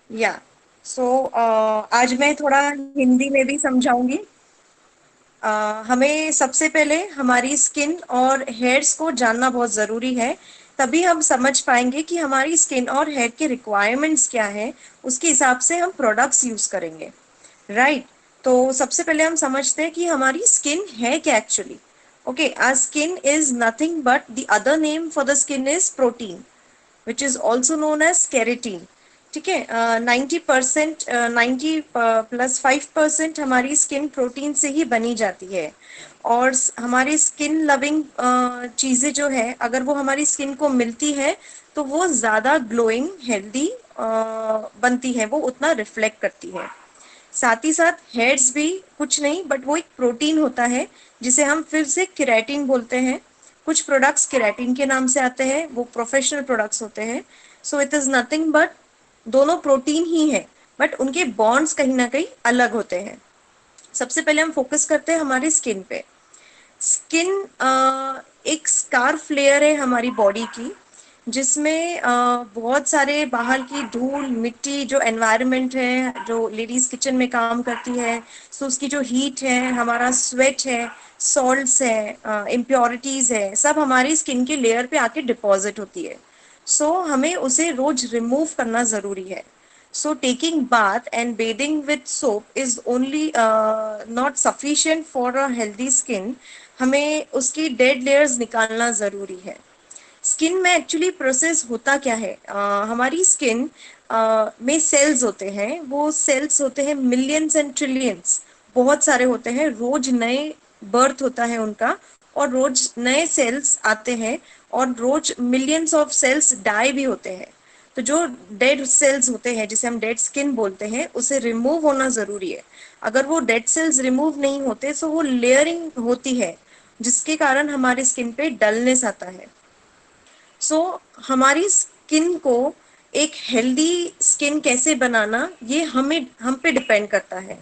या सो आज मैं थोड़ा हिंदी में भी समझाऊंगी। हमें सबसे पहले हमारी स्किन और हेयर्स को जानना बहुत ज़रूरी है। तभी हम समझ पाएंगे कि हमारी स्किन और हेयर के रिक्वायरमेंट्स क्या है, उसके हिसाब से हम प्रोडक्ट्स यूज़ करेंगे। राइट। तो सबसे पहले हम समझते हैं कि हमारी स्किन है क्या actually. Okay, our skin is nothing but the other name for the skin is protein, which is also known as keratin. ठीक है, 90%, 90+5% हमारी स्किन प्रोटीन से ही बनी जाती है। और हमारी स्किन लविंग चीज़ें जो है, अगर वो हमारी स्किन को मिलती है तो वो ज़्यादा ग्लोइंग हेल्दी बनती है, वो उतना रिफ्लेक्ट करती है। साथ ही साथ हेयर्स भी कुछ नहीं बट वो एक प्रोटीन होता है, जिसे हम फिर से केराटिन बोलते हैं। कुछ प्रोडक्ट्स केराटिन के नाम से आते हैं, वो प्रोफेशनल प्रोडक्ट्स होते हैं। So it is nothing but दोनों प्रोटीन ही है, बट उनके बॉन्ड्स कहीं ना कहीं अलग होते हैं। सबसे पहले हम फोकस करते हैं हमारी स्किन पे। स्किन एक स्कार्फ लेयर है हमारी बॉडी की, जिसमें बहुत सारे बाहर की धूल मिट्टी, जो एनवायरनमेंट है, जो लेडीज किचन में काम करती है, सो उसकी जो हीट है, हमारा स्वेट है, सॉल्ट्स है, इम्प्योरिटीज है, सब हमारी स्किन के लेयर पे आके डिपॉजिट होती है। सो हमें उसे रोज रिमूव करना जरूरी है। So taking bath and bathing with soap is only not sufficient for a healthy skin. हमें उसकी डेड लेयर्स निकालना जरूरी है। स्किन में एक्चुअली प्रोसेस होता क्या है, हमारी स्किन में सेल्स होते हैं, वो सेल्स होते हैं मिलियंस एंड ट्रिलियंस, बहुत सारे होते हैं। रोज नए बर्थ होता है उनका, और रोज नए सेल्स आते हैं, और रोज मिलियंस ऑफ सेल्स डाई भी होते हैं। तो जो डेड सेल्स होते हैं, जिसे हम डेड स्किन बोलते हैं, उसे रिमूव होना जरूरी है। अगर वो डेड सेल्स रिमूव नहीं होते तो वो लेयरिंग होती है, जिसके कारण हमारी स्किन पे डलनेस आता है। सो हमारी स्किन को एक हेल्दी स्किन कैसे बनाना, ये हम पे डिपेंड करता है।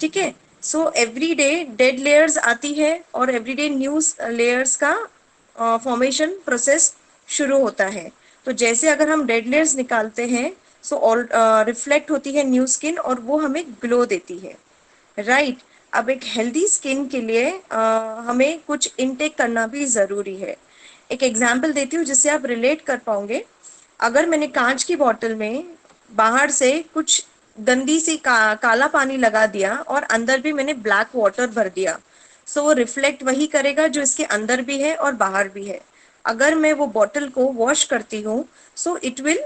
ठीक है। So every day dead layers आती है, और एवरी डे न्यू लेयर्स का फॉर्मेशन प्रोसेस शुरू होता है। तो जैसे अगर हम डेड लेयर्स निकालते हैं, सो ऑल रिफ्लेक्ट होती है न्यू स्किन, और वो हमें ग्लो देती है। राइट। अब एक हेल्दी स्किन के लिए हमें कुछ इनटेक करना भी जरूरी है। एक एग्जाम्पल देती हूँ जिससे आप रिलेट कर पाओगे। अगर मैंने कांच की बोतल में बाहर से कुछ गंदी सी काला पानी लगा दिया, और अंदर भी मैंने ब्लैक वाटर भर दिया, सो वो रिफ्लेक्ट वही करेगा जो इसके अंदर भी है और बाहर भी है। अगर मैं वो बॉटल को वॉश करती हूँ, so it will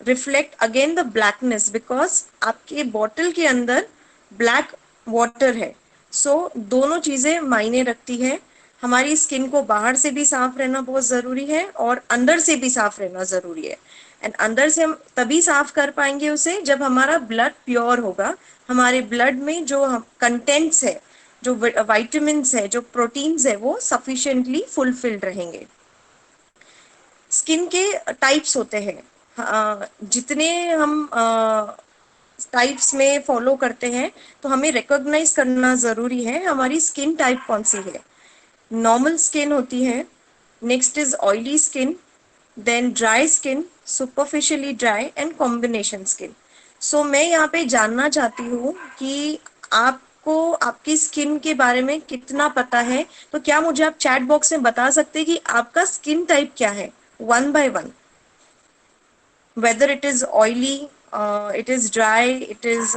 reflect again the blackness, because आपके बॉटल के अंदर ब्लैक वाटर है। सो दोनों चीजें मायने रखती है। हमारी स्किन को बाहर से भी साफ रहना बहुत जरूरी है, और अंदर से भी साफ रहना जरूरी है। एंड अंदर से हम तभी साफ कर पाएंगे उसे जब हमारा ब्लड प्योर होगा। हमारे ब्लड में जो कंटेंट्स है, जो विटामिन है, जो प्रोटीन्स है, वो सफिशिएंटली फुलफिल्ड रहेंगे। स्किन के टाइप्स होते हैं, जितने हम टाइप्स में फॉलो करते हैं, तो हमें रिकॉग्नाइज करना जरूरी है हमारी स्किन टाइप कौन सी है। नॉर्मल स्किन होती है, next is oily skin, then dry skin, superficially dry, and combination skin. So मैं यहाँ पे जानना चाहती हूँ कि आपको आपकी स्किन के बारे में कितना पता है। तो क्या मुझे आप चैट बॉक्स में बता सकते हैं कि आपका स्किन टाइप क्या है, one by one, whether it is oily, it is dry, it is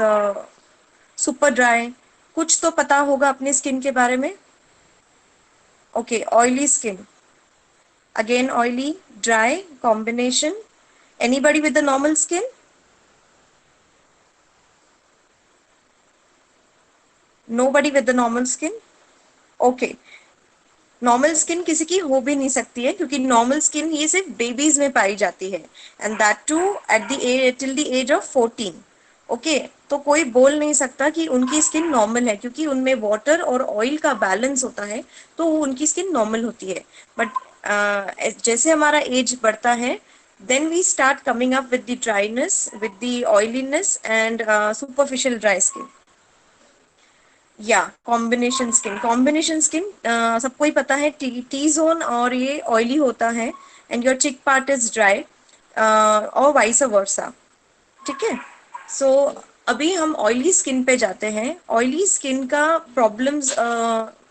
super dry. कुछ तो पता होगा अपने स्किन के बारे में। Okay, oily skin, again oily, dry, combination. Anybody with the normal skin? Nobody with the normal skin? Okay. Normal skin किसी की हो भी नहीं सकती है, क्योंकि नॉर्मल स्किन ये सिर्फ बेबीज में पाई जाती है, and that too at the age till the age of 14। Okay. तो कोई बोल नहीं सकता कि उनकी स्किन नॉर्मल है, क्योंकि उनमें वाटर और ऑयल का बैलेंस होता है, तो उनकी स्किन नॉर्मल होती है। बट जैसे हमारा एज बढ़ता है, then we start coming up with the dryness, with the oiliness, and superficial dry skin. या कॉम्बिनेशन स्किन सबको ही पता है, टी जोन और ये ऑयली होता है, एंड योर चिक पार्ट इज ड्राई, और वाइस वर्सा। ठीक है। सो अभी हम ऑयली स्किन पे जाते हैं। ऑयली स्किन का problems,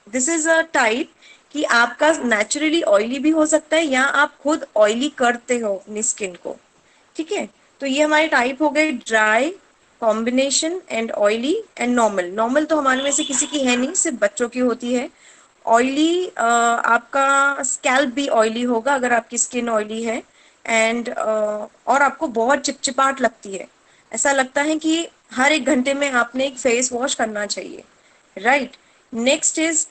this is a type कि आपका नेचुरली ऑयली भी हो सकता है या आप खुद ऑयली करते हो अपनी स्किन को। ठीक है, तो ये हमारे टाइप हो गए dry, combination and oily and normal. Normal तो हमारे में से किसी की है नहीं, सिर्फ बच्चों की होती है। ऑयली, आपका स्कैल्प भी ऑयली होगा अगर आपकी स्किन ऑयली है। एंड और आपको बहुत चिपचिपाहट लगती है, ऐसा लगता है कि हर एक घंटे में आपने एक फेस वॉश करना चाहिए, right. Next is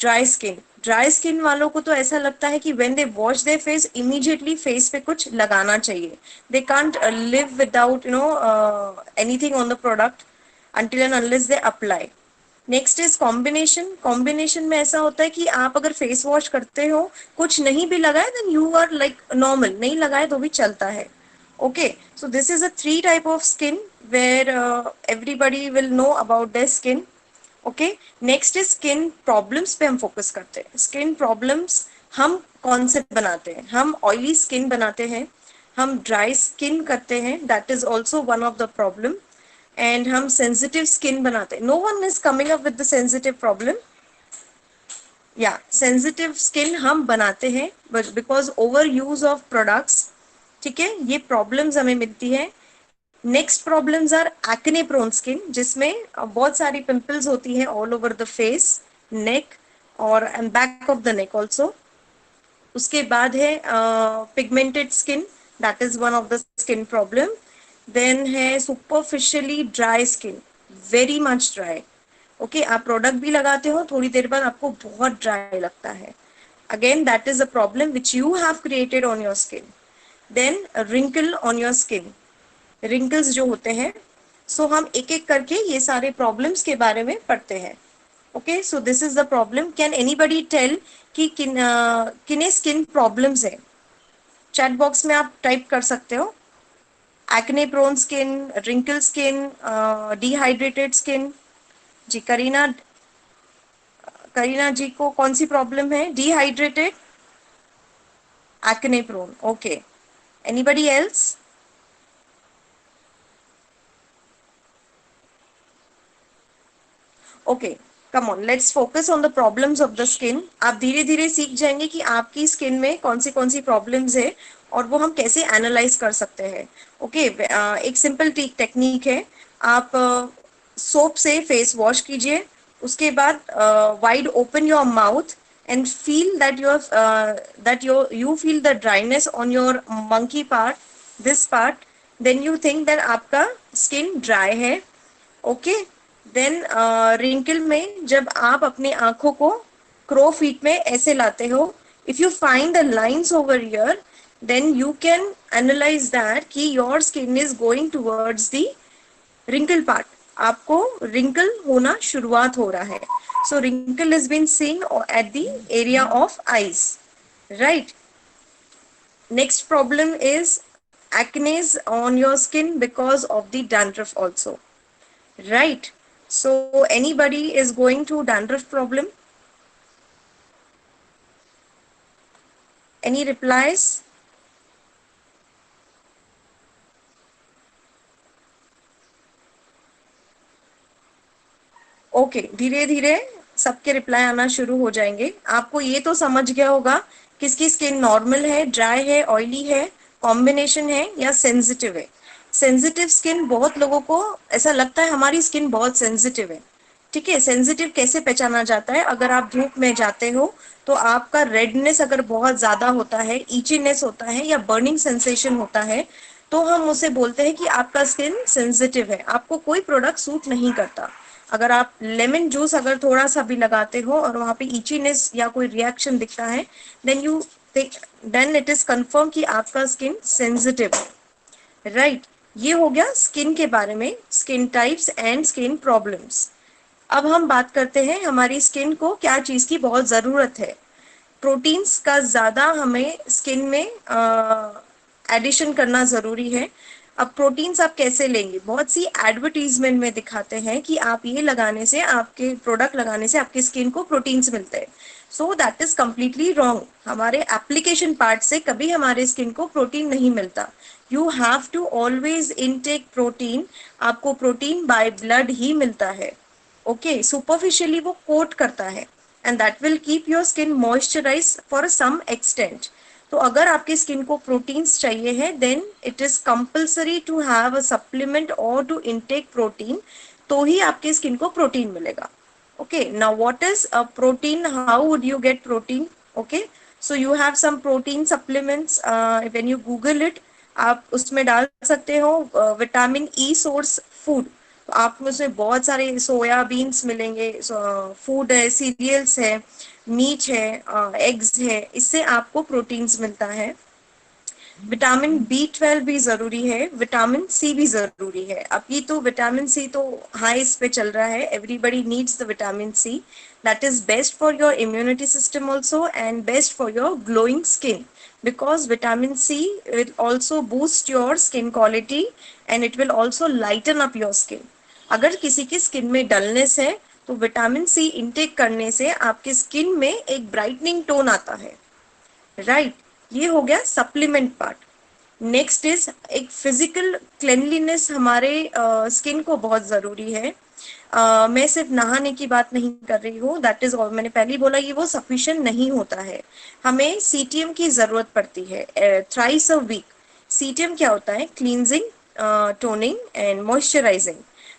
dry skin. Dry skin वालों को तो ऐसा लगता है कि when they wash their face, immediately face पे कुछ लगाना चाहिए। They can't live without anything on the product until and unless they apply. Next is combination. Combination में ऐसा होता है कि आप अगर फेस वॉश करते हो, कुछ नहीं भी लगाए, then you are like normal, नहीं लगाए तो भी चलता है। Okay, so this is a three type of skin where everybody will know about their skin. Okay, next is skin problems पे हम फोकस करते हैं। स्किन प्रॉब्लम्स हम कौन से बनाते हैं? हम ऑयली स्किन बनाते हैं, हम ड्राई स्किन करते हैं, that is also one of the problem, and हम सेंसिटिव स्किन बनाते हैं। No one is coming up with the sensitive problem. या सेंसिटिव स्किन हम बनाते हैं because over use of products. ठीक है, ये प्रॉब्लम्स हमें मिलती है। Next problems are acne prone skin, जिसमें बहुत सारी पिंपल्स होती है all over the face, neck और back of the neck also. उसके बाद है pigmented skin, that is one of the skin problem. Then है superficially dry skin, very much dry. Okay, आप प्रोडक्ट भी लगाते हो, थोड़ी देर बाद आपको बहुत ड्राई लगता है। Again that is a problem which you have created on your skin. Then wrinkle on your skin, wrinkles जो होते हैं। सो हम एक एक करके ये सारे प्रॉब्लम्स के बारे में पढ़ते हैं। Okay, so this is the problem. Can anybody tell कि किन्हें स्किन प्रॉब्लम्स है? चैट बॉक्स में आप टाइप कर सकते हो। Acne prone skin, wrinkle skin, dehydrated skin. जी करीना, करीना जी को कौन सी प्रॉब्लम है? Dehydrated, acne prone. Okay, anybody else? Okay, come on, let's focus on the problems of the skin. आप धीरे धीरे सीख जाएंगे कि आपकी स्किन में कौन सी प्रॉब्लम्स है और वो हम कैसे एनालाइज कर सकते हैं। ओके, एक सिंपल टेक्निक है। आप सोप से फेस वॉश कीजिए, उसके बाद wide open your mouth and feel that you feel the dryness on your monkey part, this part, then you think that आपका स्किन ड्राई है। ओके, देन रिंकल में जब आप अपनी आंखों को क्रो फीट में ऐसे लाते हो, if you find the lines over here, then you can analyze that कि your skin is going towards the wrinkle part, आपको रिंकल होना शुरुआत हो रहा है। So wrinkle is been seen at the area of eyes, right. Next problem is acnes on your skin because of the dandruff also, right? So anybody is going to dandruff problem? Any replies? Okay, धीरे धीरे सबके reply आना शुरू हो जाएंगे। आपको ये तो समझ गया होगा किसकी स्किन नॉर्मल है, ड्राई है, ऑयली है, कॉम्बिनेशन है या सेंसिटिव है। सेंसिटिव स्किन, बहुत लोगों को ऐसा लगता है हमारी स्किन बहुत सेंसिटिव है। ठीक है, सेंसिटिव कैसे पहचाना जाता है? अगर आप धूप में जाते हो तो आपका रेडनेस अगर बहुत ज्यादा होता है, ईचीनेस होता है या बर्निंग सेंसेशन होता है, तो हम उसे बोलते हैं कि आपका स्किन सेंसिटिव है, आपको कोई प्रोडक्ट सूट नहीं करता। अगर आप लेमन जूस अगर थोड़ा सा भी लगाते हो और वहां पे ईचीनेस या कोई रिएक्शन दिखता है, then then it is confirm कि आपका स्किन सेंसिटिव है, राइट। ये हो गया स्किन के बारे में, skin types and skin problems. अब हम बात करते हैं हमारी स्किन को क्या चीज की बहुत जरूरत है। प्रोटीन्स का ज्यादा हमें स्किन में एडिशन करना जरूरी है। अब प्रोटीन्स आप कैसे लेंगे? बहुत सी एडवर्टीजमेंट में दिखाते हैं कि आप ये लगाने से, आपके प्रोडक्ट लगाने से आपकी स्किन को प्रोटीन्स मिलते हैं। So that is completely wrong. हमारे एप्लीकेशन पार्ट से कभी हमारे स्किन को प्रोटीन नहीं मिलता। You have to always intake protein. आपको प्रोटीन बाय ब्लड ही मिलता है। ओके, सुपरफिशियली वो कोट करता है and that will keep your skin moisturise for some extent. तो अगर आपकी स्किन को प्रोटीन्स चाहिए है then it is compulsory to have a supplement और टू इनटेक प्रोटीन, तो ही आपके स्किन को प्रोटीन मिलेगा। Okay, now what is a protein? How would you get protein? Okay, so you have some protein supplements. When you Google it, आप उसमें डाल सकते हो विटामिन ई सोर्स फूड। तो आप उसमें बहुत सारे सोया बीन्स मिलेंगे, फूड है, सीरियल्स है, मीट है, एग्स है, इससे आपको प्रोटीन्स मिलता है। विटामिन B12 भी जरूरी है, विटामिन सी भी जरूरी है। अभी तो विटामिन सी तो हाई इस पे चल रहा है, everybody needs the vitamin C. That is best for your immunity system also and best for your glowing skin, because vitamin C will also boost your skin quality and it will also lighten up your skin. अगर किसी की skin में dullness है तो vitamin C intake करने से आपके skin में एक ब्राइटनिंग टोन आता है। राइट, ये हो गया सप्लीमेंट पार्ट। नेक्स्ट इज एक फिजिकल क्लेनलीनेस हमारे स्किन को बहुत जरूरी है। मैं सिर्फ नहाने की बात नहीं कर रही हूँ, दैट इज ऑल। मैंने पहले ही बोला ये वो सफिशिएंट नहीं होता है, हमें सीटीएम की जरूरत पड़ती है थ्राइस अ वीक। सीटीएम क्या होता है? Cleansing, toning and moisturising.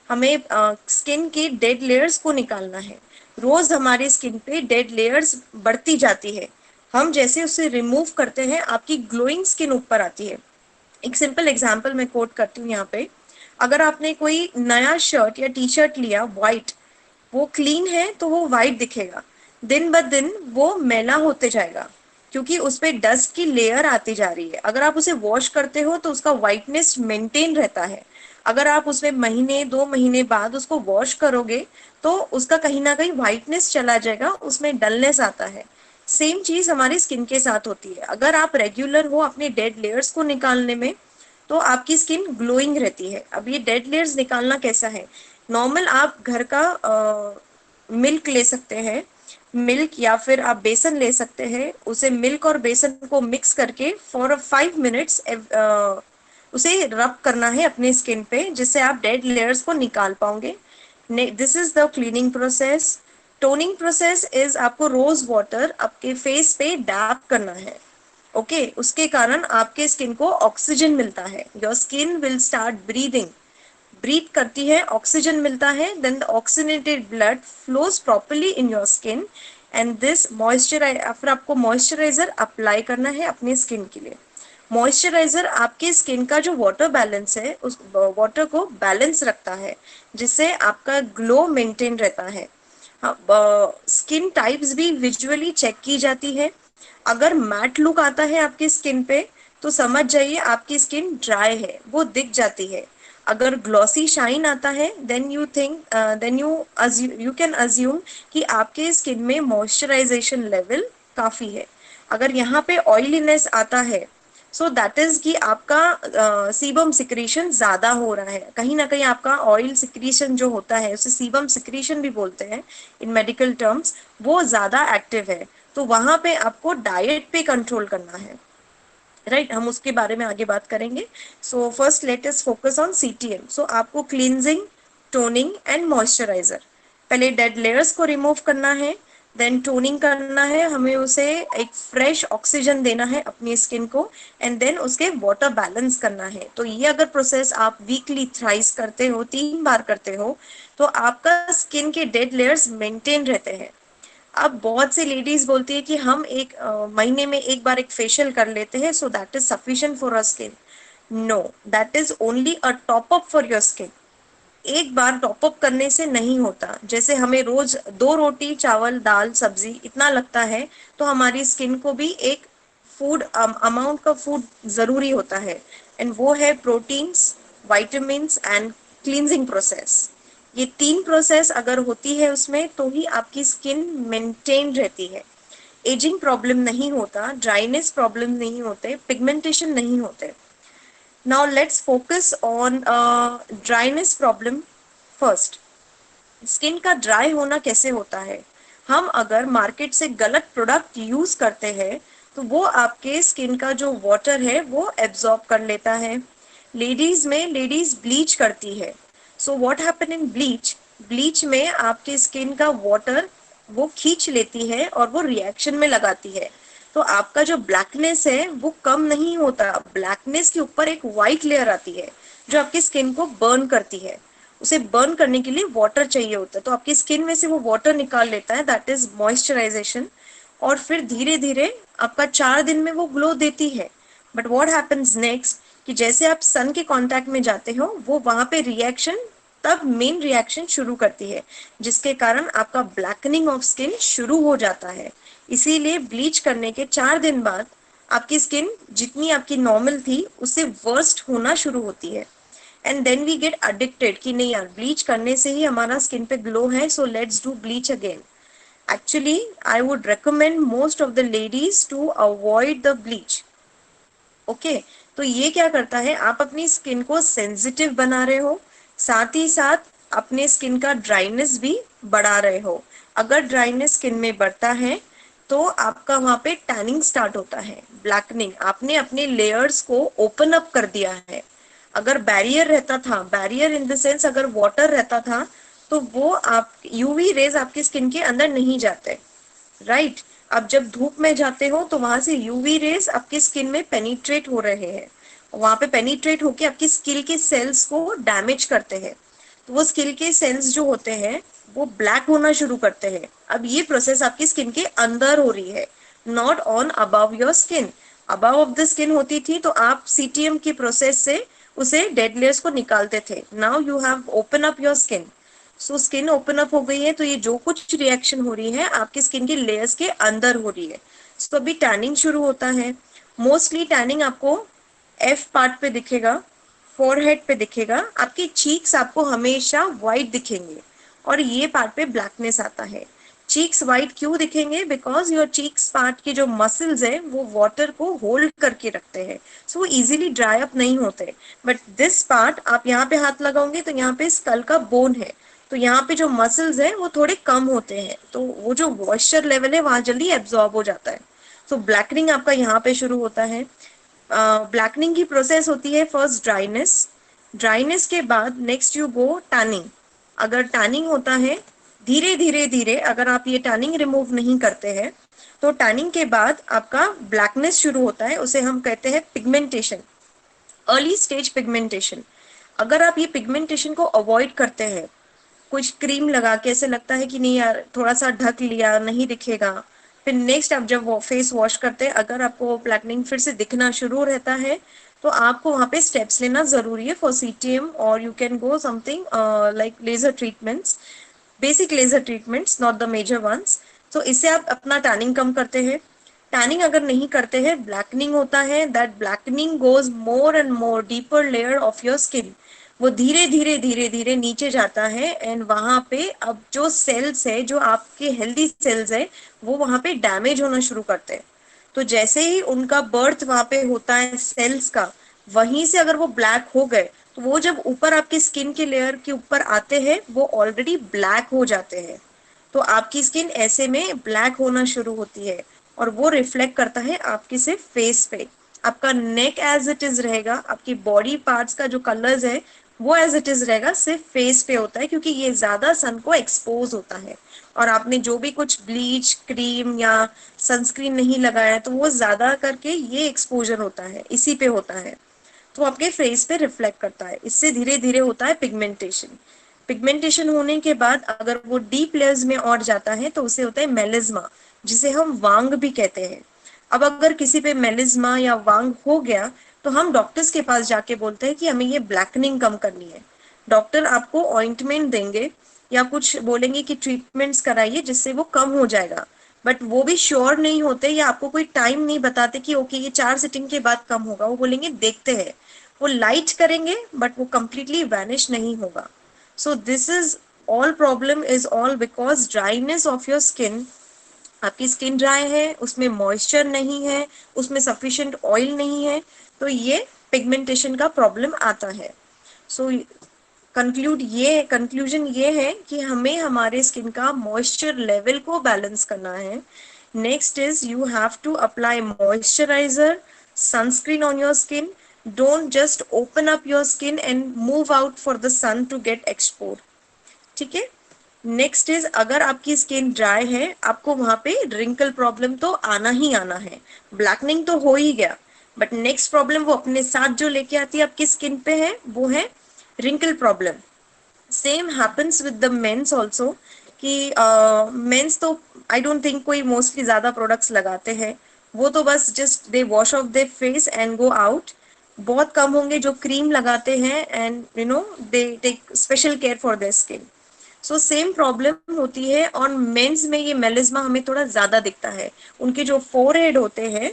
हमें स्किन के डेड लेयर्स को निकालना है। रोज हमारी स्किन पे डेड लेयर्स बढ़ती जाती है, हम जैसे उसे रिमूव करते हैं आपकी ग्लोइंग स्किन ऊपर आती है। एक सिंपल एग्जांपल मैं कोट करती हूँ यहाँ पे। अगर आपने कोई नया शर्ट या टी शर्ट लिया व्हाइट, वो क्लीन है तो वो व्हाइट दिखेगा, दिन ब दिन वो मैला होते जाएगा क्योंकि उस पे डस्ट की लेयर आती जा रही है। अगर आप उसे वॉश करते हो तो उसका व्हाइटनेस मेंटेन रहता है। अगर आप उसमें महीने 2 महीने बाद उसको वॉश करोगे तो उसका कहीं ना कहीं व्हाइटनेस चला जाएगा, उसमें डलनेस आता है। सेम चीज हमारी स्किन के साथ होती है। अगर आप रेगुलर हो अपने डेड लेयर्स को निकालने में तो आपकी स्किन ग्लोइंग रहती है। अब ये डेड लेयर्स निकालना कैसा है? नॉर्मल आप घर का मिल्क ले सकते हैं, मिल्क या फिर आप बेसन ले सकते हैं। उसे मिल्क और बेसन को मिक्स करके फॉर 5 मिनट्स उसे रब करना है अपने स्किन पे, जिससे आप डेड लेयर्स को निकाल पाओगे। This is the cleaning process. Toning process is आपको रोज वाटर आपके फेस पे डैप करना है। ओके, उसके कारण आपके स्किन को ऑक्सीजन मिलता है, your skin will start breathing. Breathe करती है, ऑक्सीजन मिलता है, then the oxygenated blood flows properly in your skin and this moisturise. फिर आपको मॉइस्चराइजर अप्लाई करना है अपने स्किन के लिए। मॉइस्चराइजर आपके स्किन का जो वाटर बैलेंस है उस वाटर को बैलेंस रखता है, जिससे आपका ग्लो मेंटेन रहता है। स्किन टाइप्स भी विजुअली चेक की जाती है। अगर मैट लुक आता है आपकी स्किन पे तो समझ जाइए आपकी स्किन ड्राई है, वो दिख जाती है। अगर ग्लॉसी शाइन आता है देन यू कैन अज्यूम कि आपके स्किन में मॉइस्चराइजेशन लेवल काफी है। अगर यहाँ पे ऑयलीनेस आता है सो दैट इज कि आपका सीबम सिक्रीशन ज्यादा हो रहा है। कहीं ना कहीं आपका ऑयल सिक्रीशन जो होता है उसे सीबम सिक्रीशन भी बोलते हैं इन मेडिकल टर्म्स, वो ज्यादा एक्टिव है। तो वहां पे आपको डाइट पे कंट्रोल करना है। राइट, हम उसके बारे में आगे बात करेंगे। So first let us focus on CTM. So आपको क्लींजिंग, टोनिंग एंड मॉइस्चराइजर, पहले डेड लेयर्स को रिमूव करना है, देन टोनिंग करना है, हमें उसे एक फ्रेश ऑक्सीजन देना है अपनी स्किन को, एंड देन उसके वाटर बैलेंस करना है। तो ये अगर प्रोसेस आप वीकली थ्राइस करते हो, 3 बार करते हो, तो आपका स्किन के डेड लेयर्स मेंटेन रहते हैं। अब बहुत सी लेडीज बोलती है कि हम एक महीने में एक बार एक फेशियल कर लेते हैं so that is sufficient for our skin. No, that is only a top up for your skin. एक बार टॉप अप करने से नहीं होता। जैसे हमें रोज 2 रोटी चावल दाल सब्जी इतना लगता है, तो हमारी स्किन को भी एक फूड अमाउंट का फूड जरूरी होता है, एंड वो है proteins, vitamins and cleansing process. ये 3 प्रोसेस अगर होती है उसमें तो ही आपकी स्किन मेंटेन रहती है। एजिंग प्रॉब्लम नहीं होता, ड्राइनेस प्रॉब्लम नहीं होते, पिगमेंटेशन नहीं होते। Now let's focus on dryness problem first. Skin का ड्राई होना कैसे होता है? हम अगर मार्केट से गलत प्रोडक्ट यूज करते हैं तो वो आपके स्किन का जो वाटर है वो एब्जॉर्ब कर लेता है। लेडीज में लेडीज ब्लीच करती है, so what happen in bleach, bleach में आपके स्किन का वाटर वो खींच लेती है और वो रिएक्शन में लगाती है। तो आपका जो ब्लैकनेस है वो कम नहीं होता, ब्लैकनेस के ऊपर एक वाइट लेयर आती है जो आपकी स्किन को बर्न करती है। उसे बर्न करने के लिए वाटर चाहिए होता है, तो आपकी स्किन में से वो वाटर निकाल लेता है, दैट इज मॉइस्चराइजेशन। और फिर धीरे धीरे आपका 4 दिन में वो ग्लो देती है। बट व्हाट हैपेंस नेक्स्ट कि जैसे आप सन के कांटेक्ट में जाते हो वो वहां पे रिएक्शन, तब मेन रिएक्शन शुरू करती है जिसके कारण आपका ब्लैकनिंग ऑफ स्किन शुरू हो जाता है। इसीलिए ब्लीच करने के 4 दिन बाद आपकी स्किन जितनी आपकी नॉर्मल थी उससे वर्स्ट होना शुरू होती है। And then we get addicted कि नहीं यार ब्लीच करने से ही हमारा स्किन पे ग्लो है, so let's do bleach again. Actually I would recommend most of the ladies to avoid the bleach. Okay तो ये क्या करता है, आप अपनी स्किन को सेंसिटिव बना रहे हो, साथ ही साथ अपने स्किन का ड्राइनेस भी बढ़ा रहे हो। अगर ड्राइनेस स्किन में बढ़ता है तो आपका वहां पे टैनिंग स्टार्ट होता है, ब्लैकनिंग, आपने अपने लेयर्स को ओपन अप कर दिया है। अगर बैरियर रहता था, बैरियर इन द सेंस अगर वाटर रहता था, तो वो आप यूवी रेज आपकी स्किन के अंदर नहीं जाते, राइट। अब जब धूप में जाते हो तो वहां से यूवी रेस आपकी स्किन में पेनिट्रेट हो रहे हैं, वहां पे पेनिट्रेट होके आपकी स्किन के सेल्स को डैमेज करते हैं। तो वो स्किन के सेल्स जो होते हैं वो ब्लैक होना शुरू करते हैं। अब ये प्रोसेस आपकी स्किन के अंदर हो रही है, not on above your skin. Above of the skin होती थी तो आप सीटीएम की प्रोसेस से उसे डेड लेयर्स को निकालते थे। Now you have open up your skin, so skin open up हो गई है, तो ये जो कुछ रिएक्शन हो रही है आपकी स्किन के लेयर्स के अंदर हो रही है। सो अभी टैनिंग शुरू होता है। मोस्टली टैनिंग आपको एफ पार्ट पे दिखेगा, फोरहेड पे दिखेगा, आपके चीक्स आपको हमेशा व्हाइट दिखेंगे और ये पार्ट पे ब्लैकनेस आता है। चीक्स व्हाइट क्यों दिखेंगे, बिकॉज योर चीक्स पार्ट के जो मसल्स है वो वाटर को होल्ड करके रखते हैं, सो वो इजीली ड्राई अप नहीं होते। बट दिस पार्ट आप यहाँ पे हाथ लगाओगे तो यहाँ पे स्कल का बोन है, तो यहाँ पे जो मसल्स है वो थोड़े कम होते हैं, तो वो जो मॉइस्चर लेवल है वहां जल्दी एब्जॉर्ब हो जाता है। तो ब्लैकनिंग आपका यहाँ पे शुरू होता है। ब्लैकनिंग की प्रोसेस होती है फर्स्ट ड्राइनेस, ड्राइनेस के बाद नेक्स्ट यू गो टैनिंग। अगर टैनिंग होता है धीरे धीरे धीरे, अगर आप ये टैनिंग रिमूव नहीं करते हैं तो टैनिंग के बाद आपका ब्लैकनेस शुरू होता है, उसे हम कहते हैं पिगमेंटेशन, अर्ली स्टेज पिगमेंटेशन। अगर आप ये पिगमेंटेशन को अवॉइड करते हैं, कुछ क्रीम लगा के ऐसे लगता है कि नहीं यार थोड़ा सा ढक लिया नहीं दिखेगा, फिर नेक्स्ट आप जब वो फेस वॉश करते हैं अगर आपको ब्लैकनिंग फिर से दिखना शुरू रहता है तो आपको वहाँ पे स्टेप्स लेना जरूरी है फॉर सीटीएम, और you can go something like laser treatments, basic laser treatments, not the major ones. तो इससे आप अपना टैनिंग कम करते हैं। टैनिंग अगर नहीं करते हैं, ब्लैकनिंग होता है, that blackening goes more and more deeper layer of your skin, वो धीरे धीरे धीरे धीरे नीचे जाता है एंड वहां पे अब जो सेल्स है, जो आपके हेल्दी सेल्स है, वो वहां पे डैमेज होना शुरू करते हैं। तो जैसे ही उनका बर्थ वहां पे होता है सेल्स का, वहीं से अगर वो ब्लैक हो गए तो वो जब ऊपर आपकी स्किन के लेयर के ऊपर आते हैं वो ऑलरेडी ब्लैक हो जाते हैं। तो आपकी स्किन ऐसे में ब्लैक होना शुरू होती है और वो रिफ्लेक्ट करता है आपके सिर्फ फेस पे। आपका नेक एज इट इज रहेगा, आपकी बॉडी पार्ट्स का जो कलर्स है वो एज इट इज रहेगा, सिर्फ फेस पे होता है क्योंकि ये ज्यादा सन को एक्सपोज होता है। और आपने जो भी कुछ ब्लीच क्रीम या सनस्क्रीन नहीं लगाया तो वो ज्यादा करके ये एक्सपोजर होता है, इसी पे होता है, तो आपके फेस पे रिफ्लेक्ट करता है। इससे धीरे धीरे होता है पिगमेंटेशन। पिगमेंटेशन होने के बाद अगर वो डीप लेयर्स में और जाता है तो उसे होता है मेलिज्मा, जिसे हम वांग भी कहते हैं। अब अगर किसी पे मेलिज्मा या वांग हो गया तो हम डॉक्टर्स के पास जाके बोलते हैं कि हमें ये ब्लैकनिंग कम करनी है। डॉक्टर आपको ऑइंटमेंट देंगे या कुछ बोलेंगे कि ट्रीटमेंट्स कराइए जिससे वो कम हो जाएगा, बट वो भी श्योर नहीं होते या आपको कोई टाइम नहीं बताते कि ओके ये 4 सिटिंग के बाद कम होगा, वो बोलेंगे देखते हैं, वो लाइट करेंगे बट वो कंप्लीटली वैनिश नहीं होगा। So this is all problem is all because dryness of your skin. आपकी स्किन ड्राई है, उसमें मॉइस्चर नहीं है, उसमें सफिशिएंट ऑयल नहीं है, तो ये पिगमेंटेशन का प्रॉब्लम आता है। सो कंक्लूजन ये है कि हमें हमारे स्किन का मॉइस्चर लेवल को बैलेंस करना है. Next is you have to apply moisturiser, sunscreen on your skin. Don't just open up your skin and move out for the sun to get expose. ठीक है. नेक्स्ट इज अगर आपकी skin dry है, आपको वहां पे रिंकल प्रॉब्लम तो आना ही आना है. ब्लैकनिंग तो हो ही गया, बट नेक्स्ट प्रॉब्लम वो अपने साथ जो लेके आती है आपकी स्किन पे है, वो है wrinkle problem. Same happens with the mens also कि मेंस तो आई डोंट थिंक कोई मोस्टली ज्यादा प्रोडक्ट्स लगाते हैं. वो तो बस just they wash off their face and go out. बहुत कम होंगे जो क्रीम लगाते हैं and you know they take special care for their skin. So same problem होती है. और मेंस में ये मेलिस्मा हमें थोड़ा ज्यादा दिखता है. उनके जो फोरहेड होते हैं,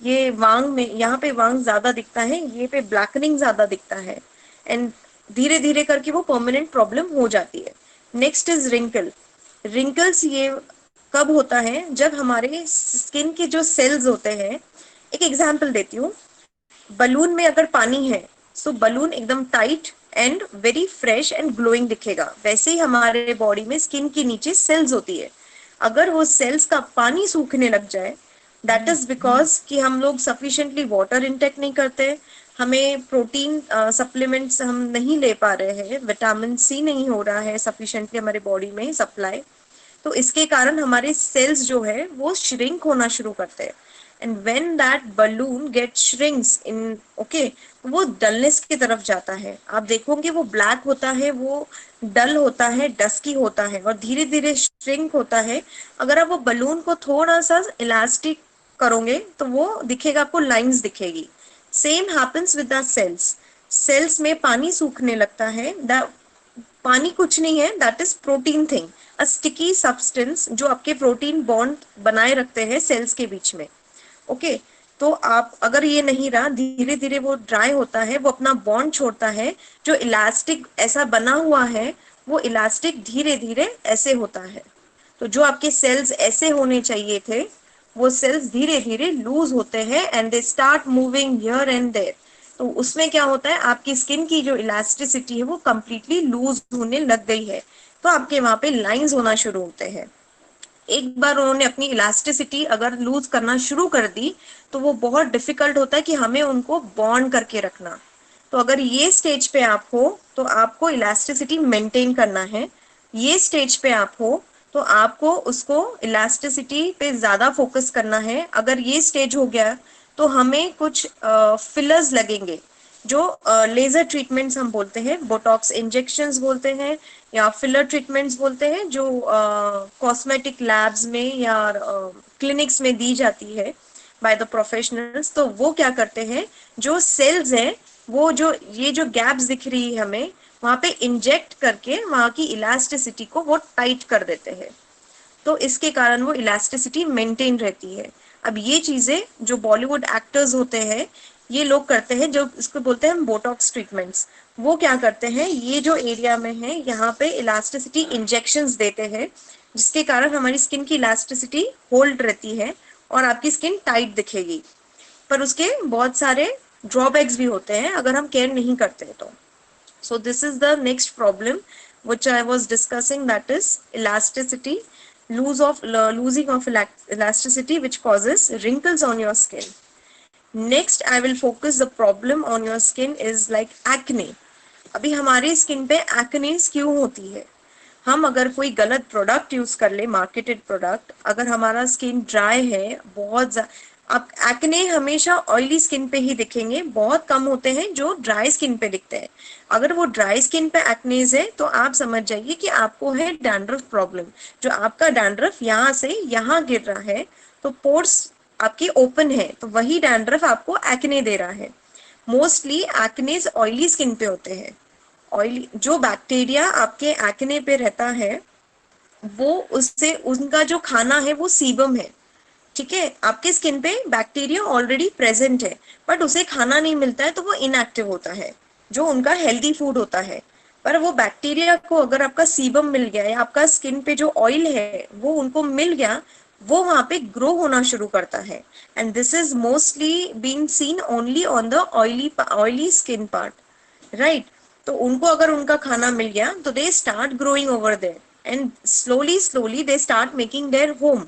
ये वांग में, यहाँ पे वांग ज्यादा दिखता है, ये पे ब्लैकनिंग ज्यादा दिखता है. एंड धीरे धीरे करके वो परमानेंट प्रॉब्लम हो जाती है. Next is wrinkle. रिंकल्स ये कब होता है? जब हमारे स्किन के जो सेल्स होते हैं, एक एग्जांपल देती हूँ. बलून में अगर पानी है, सो बलून एकदम tight and very fresh and glowing दिखेगा. वैसे ही हमारे बॉडी में स्किन के नीचे सेल्स होती है. अगर वो सेल्स का पानी सूखने लग जाए, दैट इज बिकॉज कि हम लोग सफिशिएंटली वाटर इंटेक नहीं करते, हमें प्रोटीन सप्लीमेंट्स हम नहीं ले पा रहे हैं, विटामिन सी नहीं हो रहा है सफिशिएंटली हमारे बॉडी में सप्लाई. तो इसके कारण हमारे सेल्स जो है वो श्रिंक होना शुरू करते हैं. And when that balloon get shrinks in, okay, वो डलनेस की तरफ जाता है. आप देखोगे वो ब्लैक होता है, वो डल होता है, डस्की होता है और धीरे धीरे श्रिंक होता है. अगर आप वो बलून को थोड़ा सा इलास्टिक करोगे तो वो दिखेगा, आपको लाइंस दिखेगी. Same happens with the cells. Cells में पानी सूखने लगता है. पानी कुछ नहीं है, that is protein thing, a sticky substance जो आपके प्रोटीन बॉन्ड बनाए रखते हैं सेल्स के बीच में. ओके. तो आप अगर ये नहीं रहा, धीरे धीरे वो ड्राई होता है, वो अपना बॉन्ड छोड़ता है. जो इलास्टिक ऐसा बना हुआ है, वो इलास्टिक धीरे धीरे ऐसे होता है. तो जो आपके सेल्स ऐसे होने चाहिए थे, वो सेल्स धीरे धीरे लूज होते हैं and they start moving here and there. तो उसमें क्या होता है, आपकी स्किन की जो इलास्टिसिटी है वो कंप्लीटली लूज होने लग गई है. तो आपके वहां पे लाइंस होना शुरू होते हैं. एक बार उन्होंने अपनी इलास्टिसिटी अगर लूज करना शुरू कर दी, तो वो बहुत डिफिकल्ट होता है कि हमें उनको बॉन्ड करके रखना. तो अगर ये स्टेज पे आप हो, तो आपको इलास्टिसिटी मेंटेन करना है. ये स्टेज पे आप हो, तो आपको उसको इलास्टिसिटी पे ज्यादा फोकस करना है. अगर ये स्टेज हो गया, तो हमें कुछ फिलर्स लगेंगे, जो लेजर ट्रीटमेंट्स हम बोलते हैं, बोटॉक्स इंजेक्शंस बोलते हैं, या फिलर ट्रीटमेंट्स बोलते हैं, जो कॉस्मेटिक लैब्स में या क्लिनिक्स में दी जाती है बाय द प्रोफेशनल्स. तो वो क्या करते हैं, जो सेल्स हैं, वो जो ये जो गैप्स दिख रही है हमें, वहां पे इंजेक्ट करके वहां की इलास्टिसिटी को वो टाइट कर देते हैं. तो इसके कारण वो इलास्टिसिटी मेंटेन रहती है. अब ये चीजें जो बॉलीवुड एक्टर्स होते हैं, ये लोग करते हैं, जो इसको बोलते हैं बोटॉक्स ट्रीटमेंट्स. वो क्या करते हैं, ये जो एरिया में है यहाँ पे इलास्टिसिटी इंजेक्शंस देते हैं, जिसके कारण हमारी स्किन की इलास्टिसिटी होल्ड रहती है और आपकी स्किन टाइट दिखेगी. पर उसके बहुत सारे ड्रॉबैक्स भी होते हैं अगर हम केयर नहीं करते तो. So this is the next problem which I was discussing, that is elasticity, losing of elasticity, which causes wrinkles on your skin. Next I will focus the problem on your skin is like acne. अभी हमारी skin पे एक्नेस क्यों होती है? हम अगर कोई गलत प्रोडक्ट यूज कर ले, मार्केटेड प्रोडक्ट, अगर हमारा स्किन ड्राई है बहुत, अब एक्ने हमेशा ऑयली स्किन पे ही दिखेंगे, बहुत कम होते हैं जो ड्राई स्किन पे दिखते हैं. अगर वो ड्राई स्किन पे एक्नेस है, तो आप समझ जाइए कि आपको है डैंड्रफ प्रॉब्लम. जो आपका डैंड्रफ यहाँ से यहाँ गिर रहा है, तो पोर्स आपके ओपन है, तो वही डैंड्रफ आपको एक्ने दे रहा है. मोस्टली एक्नेस ऑयली स्किन पे होते हैं. ऑयली जो बैक्टीरिया आपके एक्ने पे रहता है, वो उससे उनका जो खाना है वो सीबम है. ठीक है, आपके स्किन पे बैक्टीरिया ऑलरेडी प्रेजेंट है, बट उसे खाना नहीं मिलता है, तो वो इनएक्टिव होता है, जो उनका हेल्दी फूड होता है. पर वो बैक्टीरिया को अगर आपका सीबम मिल गया, या आपका स्किन पे जो ऑयल है वो उनको मिल गया, वो वहां पे ग्रो होना शुरू करता है. And this is mostly being seen only on the oily skin part, right. तो उनको अगर उनका खाना मिल गया तो they start growing over there and slowly slowly they start making their home.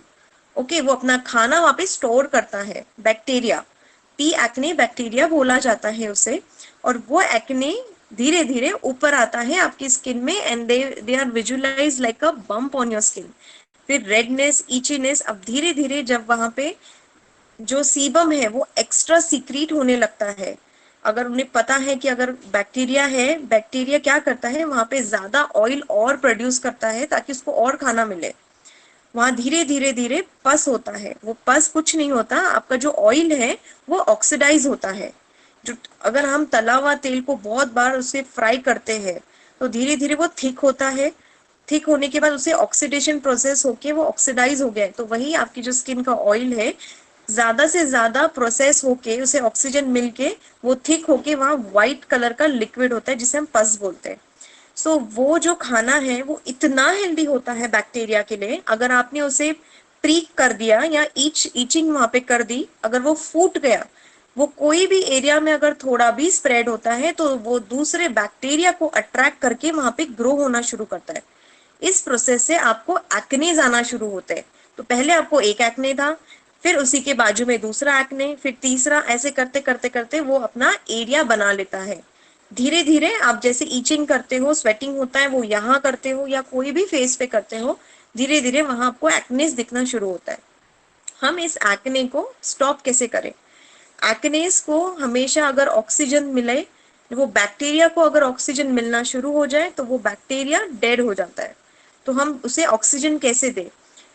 Okay, वो अपना खाना वहां पे स्टोर करता है, बैक्टीरिया, पी एक्ने बैक्टीरिया बोला जाता है उसे। और वो एक्ने धीरे धीरे ऊपर आता है आपकी स्किन में and they are visualise like a bump on your skin. फिर रेडनेस, इचीनेस, अब धीरे धीरे जब वहां पे जो सीबम है वो एक्स्ट्रा सीक्रीट होने लगता है। अगर उन्हें पता है कि अगर बैक्टीरिया है, बैक्टीरिया क्या करता है वहां पे ज्यादा ऑयल और प्रोड्यूस करता है ताकि उसको और खाना मिले। वहां धीरे धीरे धीरे पस होता है, वो पस कुछ नहीं होता, आपका जो ऑयल है वो ऑक्सीडाइज होता है। जो अगर हम तला हुआ तेल को बहुत बार उसे फ्राई करते हैं तो धीरे धीरे वो थिक होता है। थिक होने के बाद उसे ऑक्सीडेशन प्रोसेस होके वो ऑक्सीडाइज हो गया है। तो वही आपकी जो स्किन का ऑयल है ज्यादा से ज्यादा प्रोसेस होके उसे ऑक्सीजन मिलके वो थिक होके वहां व्हाइट कलर का लिक्विड होता है जिसे हम पस बोलते हैं। सो वो जो खाना है वो इतना हेल्दी होता है बैक्टीरिया के लिए, अगर आपने उसे प्रीक कर दिया या ईचिंग वहां पे कर दी, अगर वो फूट गया, वो कोई भी एरिया में अगर थोड़ा भी स्प्रेड होता है तो वो दूसरे बैक्टीरिया को अट्रैक्ट करके वहां पे ग्रो होना शुरू करता है। इस प्रोसेस से आपको एक्नेज आना शुरू होते हैं। तो पहले आपको एक एक्ने था, फिर उसी के बाजू में दूसरा एक्ने, फिर तीसरा, ऐसे करते करते करते वो अपना एरिया बना लेता है। धीरे धीरे आप जैसे ईचिंग करते हो, स्वेटिंग होता है, वो यहाँ करते हो या कोई भी फेस पे करते हो, धीरे धीरे वहां आपको एक्नेस दिखना शुरू होता है। हम इस एक्ने को स्टॉप कैसे करें? एक्नेस को हमेशा अगर ऑक्सीजन मिले, वो बैक्टीरिया को अगर ऑक्सीजन मिलना शुरू हो जाए तो वो बैक्टीरिया डेड हो जाता है। तो हम उसे ऑक्सीजन कैसे दें?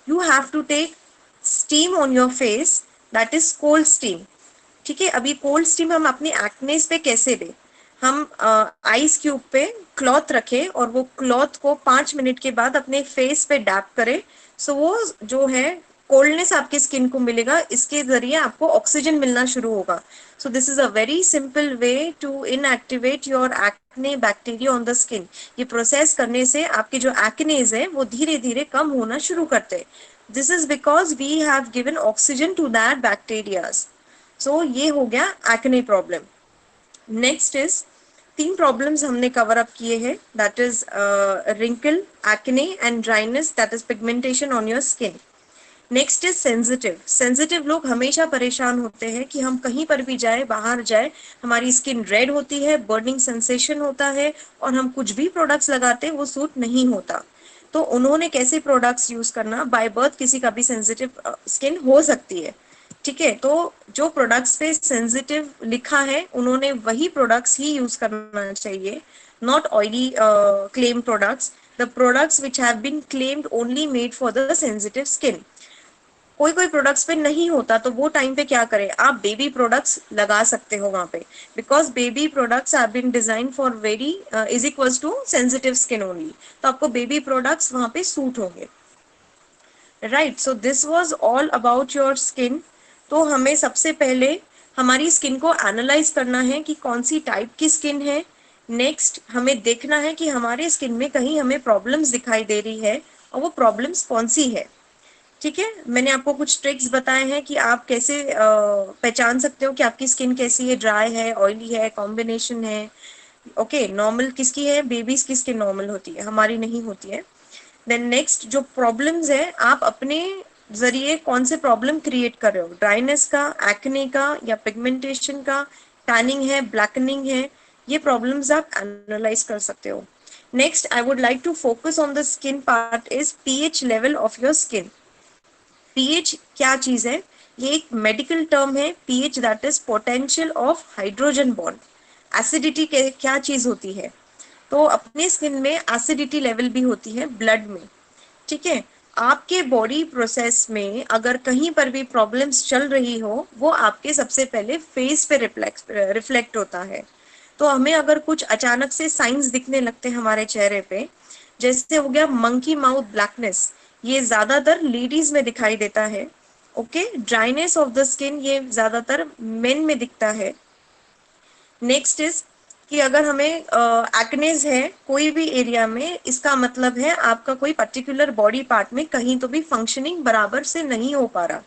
You have to take steam on your face, that is cold steam. ठीक है, अभी कोल्ड स्टीम हम अपने एक्नेस पे कैसे दें? हम आइस क्यूब पे क्लॉथ रखें और वो क्लॉथ को 5 मिनट के बाद अपने फेस पे डैप करें। सो वो जो है कोल्डनेस आपके स्किन को मिलेगा, इसके जरिए आपको ऑक्सीजन मिलना शुरू होगा। So this is a very simple way to inactivate your acne bacteria on the skin. ये प्रोसेस करने से आपके जो एक्नेज है वो धीरे धीरे कम होना शुरू करते हैं। This is because we have given oxygen to that bacterias. So ये हो गया acne problem. Next is, 3 problems हमने कवर अप किए हैं, that is wrinkle, acne and dryness, that is pigmentation on your skin. Next is sensitive. Sensitive लोग हमेशा परेशान होते हैं कि हम कहीं पर भी जाए, बाहर जाए, हमारी स्किन रेड होती है, बर्निंग सेंसेशन होता है और हम कुछ भी प्रोडक्ट्स लगाते हैं वो सूट नहीं होता। तो उन्होंने कैसे प्रोडक्ट्स यूज करना? बाय बर्थ किसी का भी सेंसिटिव स्किन हो सकती है, ठीक है, तो जो प्रोडक्ट्स पे सेंसिटिव लिखा है उन्होंने वही प्रोडक्ट्स ही यूज करना चाहिए, not oily claim products, the products which have been claimed only made for the sensitive skin. कोई कोई प्रोडक्ट्स पे नहीं होता तो वो टाइम पे क्या करें? आप बेबी प्रोडक्ट्स लगा सकते हो वहां पे, because baby products have been design for very is equals to sensitive skin only. तो आपको बेबी प्रोडक्ट्स वहां पे सूट होंगे। Right, so this was all about your skin. तो हमें सबसे पहले हमारी स्किन को एनालाइज करना है कि कौन सी टाइप की स्किन है। नेक्स्ट हमें देखना है कि हमारे स्किन में कहीं हमें प्रॉब्लम्स दिखाई दे रही है और वो प्रॉब्लम्स कौन सी है। ठीक है, मैंने आपको कुछ ट्रिक्स बताए हैं कि आप कैसे पहचान सकते हो कि आपकी स्किन कैसी है, ड्राई है, ऑयली है, कॉम्बिनेशन है। ओके, नॉर्मल किसकी है? बेबीज की स्किन नॉर्मल होती है, हमारी नहीं होती है। देन नेक्स्ट जो प्रॉब्लम्स है, आप अपने जरिए कौन से प्रॉब्लम क्रिएट कर रहे हो, ड्राइनेस का, एक्ने का या पिगमेंटेशन का, टैनिंग है, ब्लैकनिंग है, ये प्रॉब्लम्स आप एनालाइज कर सकते हो। Next I would like to focus on the skin part is pH level of your skin. PH क्या चीज है? ये एक मेडिकल टर्म है, pH that is potential of hydrogen bond. Acidity क्या चीज होती है? तो अपने स्किन में एसिडिटी लेवल भी होती है ब्लड में। ठीक है, आपके बॉडी प्रोसेस में अगर कहीं पर भी प्रॉब्लम्स चल रही हो वो आपके सबसे पहले फेस पे रिफ्लेक्ट होता है। तो हमें अगर कुछ अचानक से साइंस दिखने लगते हैं हमारे चेहरे पे, जैसे हो गया मंकी माउथ ब्लैकनेस, ये ज्यादातर लेडीज में दिखाई देता है। Okay, dryness of the skin ये ज्यादातर मेन में दिखता है। नेक्स्ट इज कि अगर हमें एक्नेज है कोई भी एरिया में, इसका मतलब है आपका कोई पर्टिकुलर बॉडी पार्ट में कहीं तो भी फंक्शनिंग बराबर से नहीं हो पा रहा।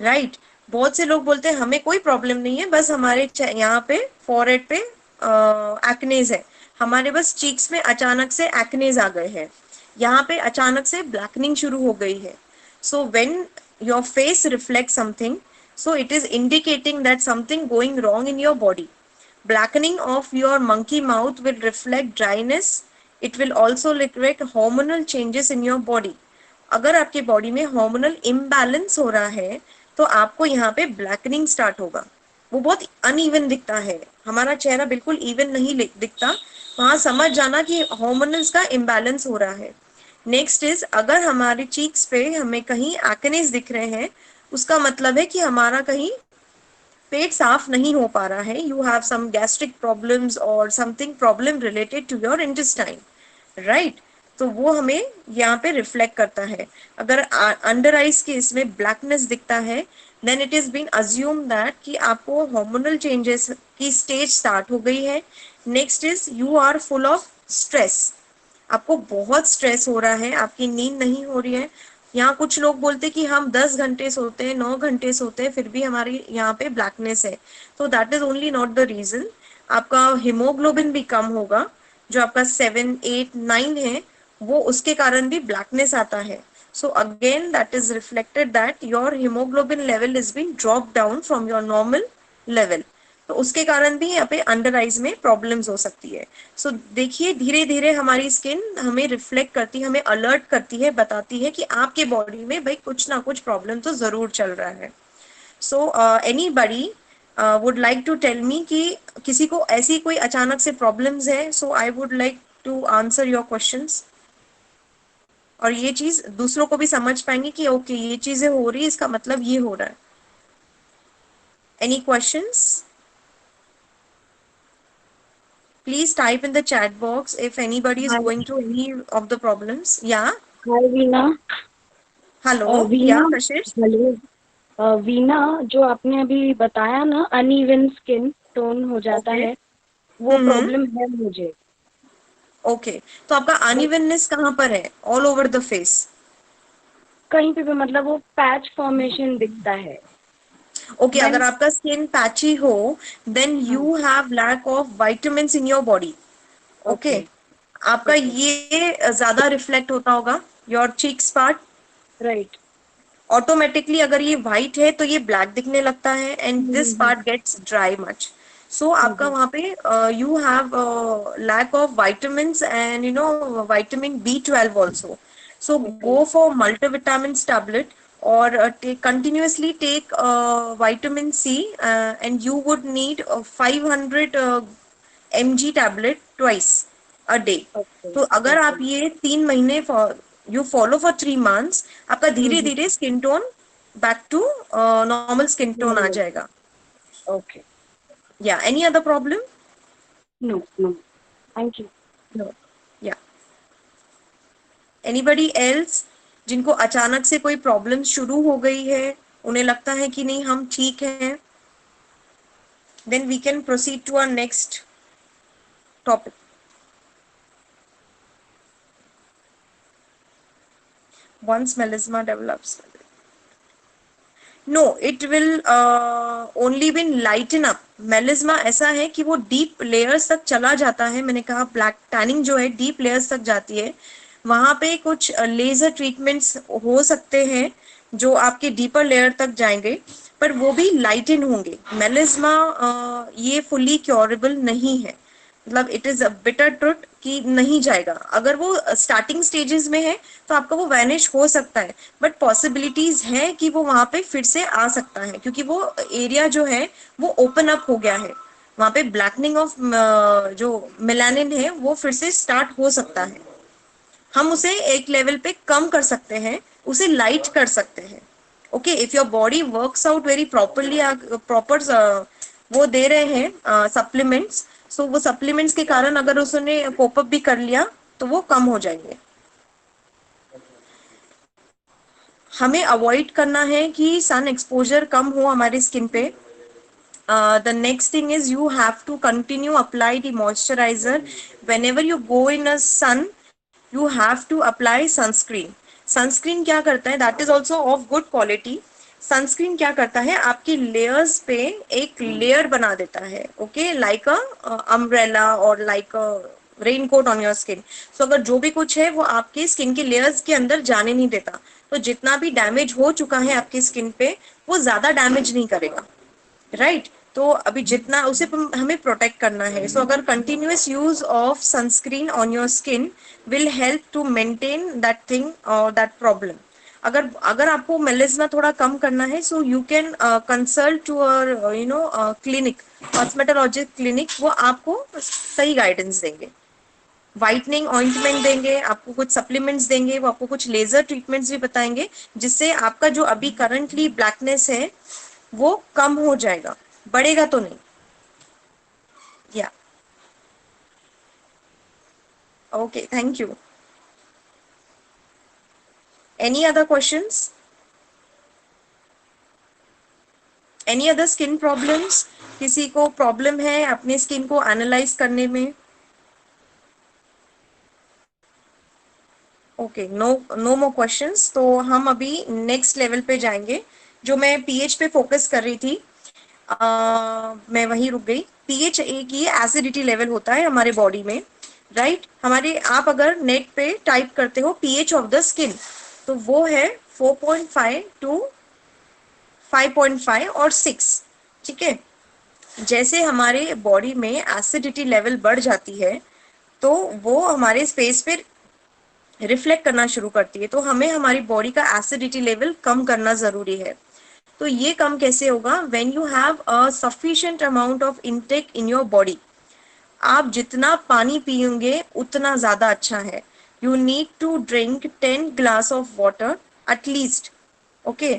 राइट, बहुत से लोग बोलते हैं हमें कोई प्रॉब्लम नहीं है, बस हमारे यहाँ पे फॉरहेड पे एक्नेज है, हमारे बस चीक्स में अचानक से एक्नेज आ गए हैं, यहाँ पे अचानक से ब्लैकनिंग शुरू हो गई है. So when your face reflect something, so it is indicating that something going wrong in your body. Blackening of your monkey mouth will reflect dryness. It will also reflect hormonal changes in your body. अगर आपके body में hormonal imbalance हो रहा है तो आपको यहाँ पे ब्लैकनिंग स्टार्ट होगा. वो बहुत अनइवन दिखता है, हमारा चेहरा बिल्कुल इवन नहीं दिखता, वहां समझ जाना कि हार्मोनल्स का इम्बैलेंस हो रहा है. नेक्स्ट इज, अगर हमारे चीक्स पे हमें कहीं एक्नेस दिख रहे हैं, उसका मतलब है कि हमारा कहीं पेट साफ नहीं हो पा रहा है. You have some gastric problems और something problem related to your intestine, right. तो वो हमें यहाँ पे रिफ्लेक्ट करता है. अगर अंडर आइज के इसमें ब्लैकनेस दिखता है, then it is been assume that कि आपको हार्मोनल चेंजेस की स्टेज स्टार्ट हो गई है. Next is, you are full of stress. आपको बहुत स्ट्रेस हो रहा है, आपकी नींद नहीं हो रही है. यहाँ कुछ लोग बोलते हैं कि हम 10 घंटे सोते हैं, 9 घंटे सोते हैं, फिर भी हमारी यहाँ पे ब्लैकनेस है. तो that is only not the reason. आपका हीमोग्लोबिन भी कम होगा, जो आपका 7, 8, 9 है, वो उसके कारण भी ब्लैकनेस आता है. So again that is reflected that your haemoglobin level is been drop down from your normal level. तो उसके कारण भी यहाँ पे अंडर आइज में प्रॉब्लम्स हो सकती है. सो देखिए, धीरे धीरे हमारी स्किन हमें रिफ्लेक्ट करती है, हमें अलर्ट करती है, बताती है कि आपके बॉडी में भाई कुछ ना कुछ प्रॉब्लम तो जरूर चल रहा है. So anybody would like to tell me कि किसी को ऐसी कोई अचानक से प्रॉब्लम्स है, so I would like to answer your questions, और ये चीज दूसरों को भी समझ पाएंगे कि ओके ये चीजें हो रही है, इसका मतलब ये हो रहा है. Any questions? Please type in the chat box if anybody is hi going through any of the problems. Yeah. Hi Veena. Hello. Veena, Yeah, Kashish. Hello. Veena, जो आपने अभी बताया ना, अनइवन स्किन टोन हो जाता Okay. है, वो हम्म. प्रॉब्लम है मुझे। ओके, तो आपका बट अनइवननेस कहाँ पर है? All over the face? कहीं पे भी मतलब वो पैच फॉर्मेशन दिखता है। ओके, अगर देन आपका स्किन पैची हो, देन हाँ, you have lack of vitamins in your body. Okay, okay आपका ओके, ये ज्यादा रिफ्लेक्ट होता होगा your cheeks part. Right. Automatically अगर ये व्हाइट है तो ये ब्लैक दिखने लगता है, and this hmm part gets dry much. So आपका हम्म, वहां पे you have lack of vitamins and vitamin B12 also. So okay go for multivitamins tablet, or take continuously take vitamin C, and you would need 500 mg tablet twice a day. Okay तो अगर okay. आप ये 3 महीने you follow for 3 months, आपका धीरे हम्म, धीरे skin tone back to normal skin tone आ नॉर्मल, जाएगा. ओके। या any other problem? No no, thank you. No. या एनीबडी एल्स जिनको अचानक से कोई प्रॉब्लम शुरू हो गई है, उन्हें लगता है कि नहीं हम ठीक हैं, then we can proceed to our next topic. Once melasma develops, no it will only been lighten up. Melasma ऐसा है कि वो डीप लेयर्स तक चला जाता है. मैंने कहा ब्लैक टैनिंग जो है डीप लेयर्स तक जाती है. वहां पे कुछ लेजर ट्रीटमेंट्स हो सकते हैं जो आपके डीपर लेयर तक जाएंगे, पर वो भी लाइटन होंगे. मेलिज्मा ये फुली क्योरेबल नहीं है, मतलब it is a bitter truth कि नहीं जाएगा. अगर वो स्टार्टिंग स्टेजेस में है तो आपका वो वैनिश हो सकता है, बट पॉसिबिलिटीज है कि वो वहां पे फिर से आ सकता है, क्योंकि वो एरिया जो है वो ओपन अप हो गया है. वहां पे ब्लैकनिंग ऑफ जो मेलानिन है वो फिर से स्टार्ट हो सकता है. हम उसे एक लेवल पे कम कर सकते हैं, उसे लाइट कर सकते हैं. Okay, if your body works out very properly, proper वो दे रहे हैं सप्लीमेंट्स, सो वो सप्लीमेंट्स के कारण अगर उसने कोप अप भी कर लिया तो वो कम हो जाएंगे. हमें अवॉइड करना है कि सन एक्सपोजर कम हो हमारी स्किन पे. The next thing is you have to continue apply the moisturizer whenever you go in a sun. You have to apply sunscreen. Sunscreen क्या करता है, that is also of good quality. Sunscreen क्या करता है, आपकी layers पे एक layer बना देता है. ओके, लाइक अ अम्ब्रेला और like raincoat on your skin. So अगर जो भी कुछ है वो आपके स्किन के लेयर्स के अंदर जाने नहीं देता, तो जितना भी डैमेज हो चुका है आपकी स्किन पे वो ज्यादा डैमेज नहीं करेगा, राइट। तो अभी जितना उसे हमें प्रोटेक्ट करना है। सो अगर continuous use of sunscreen on your skin will help to maintain that thing और दैट प्रॉब्लम। अगर अगर आपको मेलिस्मा थोड़ा कम करना है, so you can consult to clinic, cosmetologist clinic, वो आपको सही गाइडेंस देंगे, व्हाइटनिंग ऑइंटमेंट देंगे, आपको कुछ सप्लीमेंट्स देंगे, वो आपको कुछ लेजर ट्रीटमेंट्स भी बताएंगे, जिससे आपका जो अभी करंटली ब्लैकनेस है वो कम हो जाएगा, बढ़ेगा तो नहीं। या okay, thank you. Any other questions? Any other skin problems? किसी को प्रॉब्लम है अपने स्किन को एनालाइज करने में? Okay, no no more questions. तो हम अभी नेक्स्ट लेवल पे जाएंगे। जो मैं पीएच पे फोकस कर रही थी, मैं वहीं रुक गई। पीएच एक ही एसिडिटी लेवल होता है हमारे बॉडी में, राइट। हमारे आप अगर नेट पे टाइप करते हो पीएच ऑफ द स्किन, तो वो है 4.5 टू 5.5 और 6, ठीक है। जैसे हमारे बॉडी में एसिडिटी लेवल बढ़ जाती है तो वो हमारे स्पेस पे रिफ्लेक्ट करना शुरू करती है, तो हमें हमारी बॉडी का एसिडिटी लेवल कम करना जरूरी है। तो ये कम कैसे होगा? When you have a sufficient amount of intake in your body. आप जितना पानी पियेंगे उतना ज्यादा अच्छा है। You need to drink 10 glass of water at least, okay.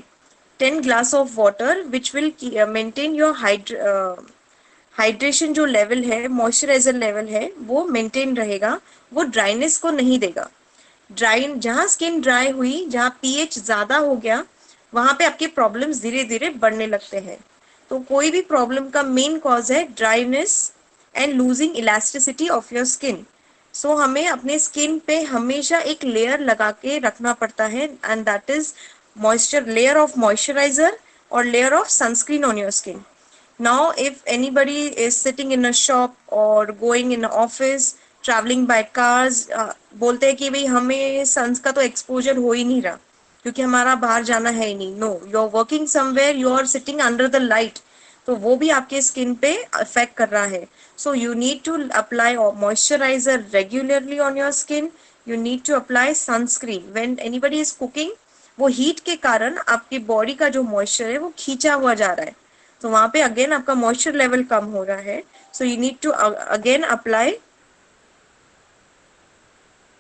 10 glass of water which will maintain your hydration, जो लेवल है, मॉइस्चराइजर लेवल है, वो मेंटेन रहेगा, वो ड्राइनेस को नहीं देगा। ड्राई, जहां स्किन ड्राई हुई, जहां पीएच ज्यादा हो गया, वहां पे आपके प्रॉब्लम्स धीरे धीरे बढ़ने लगते हैं। तो कोई भी प्रॉब्लम का मेन कॉज है dryness and losing elasticity of your skin. So हमें अपने स्किन पे हमेशा एक लेयर लगा के रखना पड़ता है, and that is moisture, layer of moisturizer और layer of sunscreen on your skin. Now, if anybody is sitting in a shop or going in an office, traveling by cars, बोलते हैं कि भाई हमें सन्स का तो एक्सपोजर हो ही नहीं रहा क्योंकि हमारा बाहर जाना है ही नहीं। No, you are working somewhere, you are sitting under the light, तो वो भी आपके स्किन पे अफेक्ट कर रहा है। So you need to apply moisturiser regularly on your skin. You need to apply sunscreen when anybody is cooking. वो heat के कारण आपकी बॉडी का जो मॉइस्चर है वो खींचा हुआ जा रहा है, तो वहां पे अगेन आपका मॉइस्चर लेवल कम हो रहा है। So you need to again apply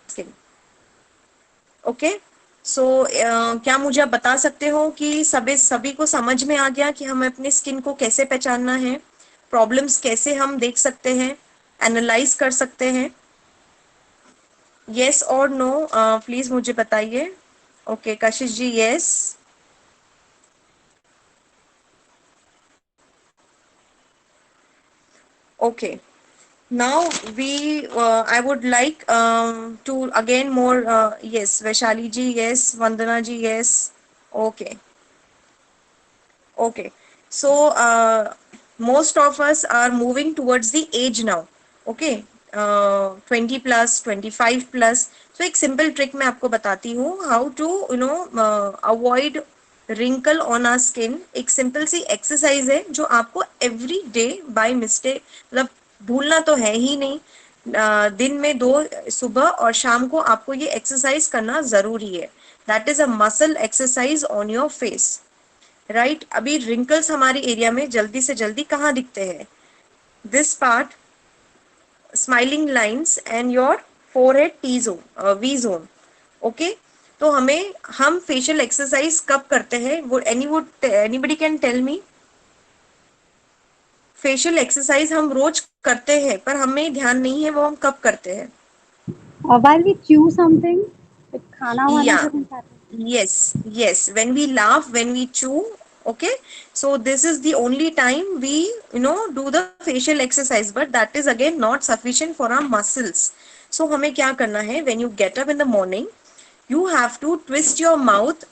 skin, okay. So क्या मुझे आप बता सकते हो कि सभी को समझ में आ गया कि हमें अपनी स्किन को कैसे पहचानना है, प्रॉब्लम्स कैसे हम देख सकते हैं, एनालाइज कर सकते हैं? यस और नो प्लीज मुझे बताइए। Okay, Kashish ji yes. Okay, now we I would like to again more yes, Vaishali ji yes, Vandana ji yes. Okay, okay. So most of us are moving towards the age now, okay. 20 plus, 25 plus. So एक simple trick मैं आपको बताती हूँ how to avoid wrinkle on our skin। एक simple सी exercise है जो आपको every day by mistake, मतलब भूलना तो है ही नहीं, दिन में 2, सुबह और शाम को आपको ये एक्सरसाइज करना जरूरी है। That is a muscle exercise on your face, right. अभी रिंकल्स हमारे एरिया में जल्दी से जल्दी कहाँ दिखते हैं? This part, smiling lines and your forehead T zone, V zone, okay. तो हम फेशियल एक्सरसाइज कब करते हैं? वो anybody can tell me? Facial exercise हम रोज करते हैं पर हमें ध्यान नहीं है वो हम कब करते हैं। while we chew something, like खाना वाना Yeah, जब हम खाते हैं। yes, when we laugh, when we chew, okay. So this is the only time we do the facial exercise, but that is again not sufficient for our muscles. So हमें क्या करना है? When you get up in the morning, you have to twist your mouth,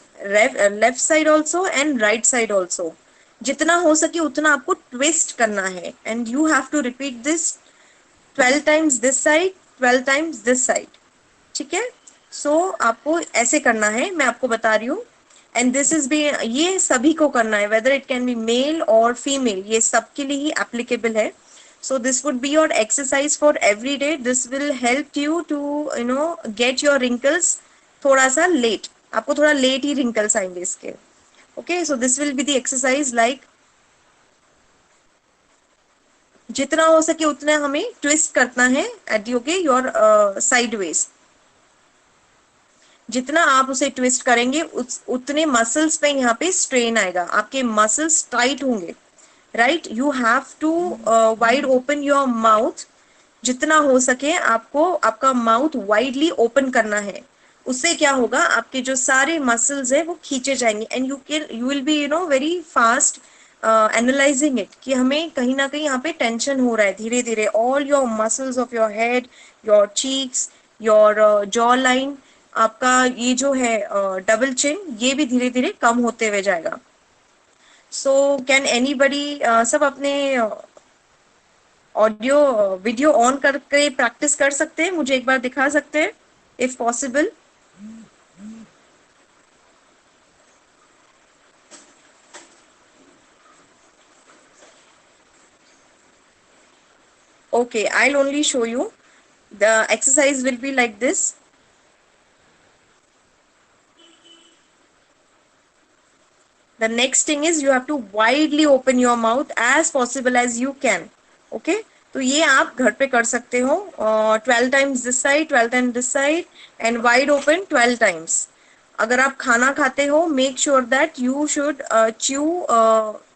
left side also and right side also। जितना हो सके उतना आपको twist करना है, and you have to repeat this 12 times this side, 12 times this side, ठीक है। सो आपको ऐसे करना है, मैं आपको बता रही हूँ। एंड दिस इज बी, ये सभी को करना है, whether it can be male और फीमेल, ये सबके लिए ही एप्लीकेबल है। So this would be your exercise for every day. This will help you to get your wrinkles थोड़ा सा लेट, आपको थोड़ा लेट ही wrinkles आएंगे इसके। Okay, so this will be the exercise like जितना हो सके उतना हमें ट्विस्ट करना है एट ओके योर साइडवेज। जितना आप उसे ट्विस्ट करेंगे उतने मसल्स पे यहाँ पे स्ट्रेन आएगा, आपके मसल्स टाइट होंगे, right. You have to wide open your mouth, जितना हो सके आपको आपका माउथ वाइडली ओपन करना है। उससे क्या होगा, आपके जो सारे मसल्स है वो खींचे जाएंगे and you will be very fast analysing it कि हमें कहीं ना कहीं यहाँ पे टेंशन हो रहा है। धीरे धीरे all your muscles of your head, your cheeks, your jaw line, आपका ये जो है डबल चिन, ये भी धीरे धीरे कम होते हुए जाएगा। सो कैन एनीबडी, सब अपने ऑडियो वीडियो ऑन करके प्रैक्टिस कर सकते हैं, मुझे एक बार दिखा सकते हैं if possible. Okay, I'll only show you. The exercise will be like this. The next thing is you have to widely open your mouth as possible as you can. Okay, तो ये आप घर पे कर सकते हो, 12 times this side, 12 times this side and wide open 12 times. अगर आप खाना खाते हो, make sure that you should chew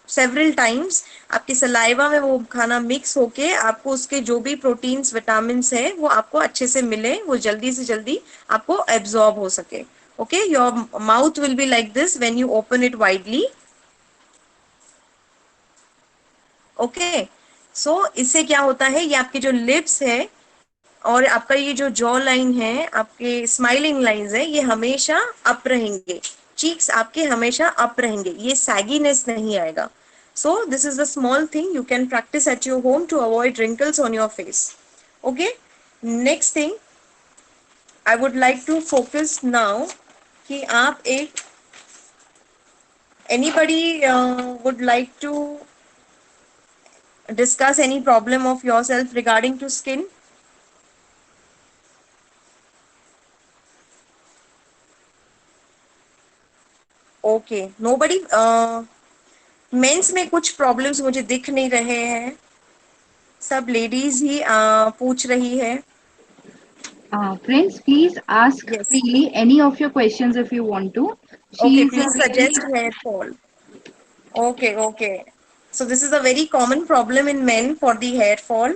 several times. आपकी सलाइवा में वो खाना मिक्स होके आपको उसके जो भी प्रोटीन्स विटामिन्स है वो आपको अच्छे से मिले, वो जल्दी से जल्दी आपको एब्जॉर्ब हो सके। Okay, your mouth will be like this when you open it widely. Okay, so इससे क्या होता है, ये आपके जो लिप्स है और आपका ये जो जॉ लाइन है, आपके स्माइलिंग लाइंस है, ये हमेशा अप रहेंगे, चीक्स आपके हमेशा अप रहेंगे, ये सैगीनेस नहीं आएगा। So this is the small thing you can practice at your home to avoid wrinkles on your face. Okay, next thing I would like to focus now कि आप एक anybody would like to discuss any problem of yourself regarding to skin? Okay, nobody, men's में कुछ problems मुझे दिख नहीं रहे हैं, सब लेडीज ही पूछ रही है। Friends, please ask Yes. freely any of your questions if you want to. She Okay, is a please really suggest hair fall. Okay, okay. So this is a very common problem in men for the hair fall.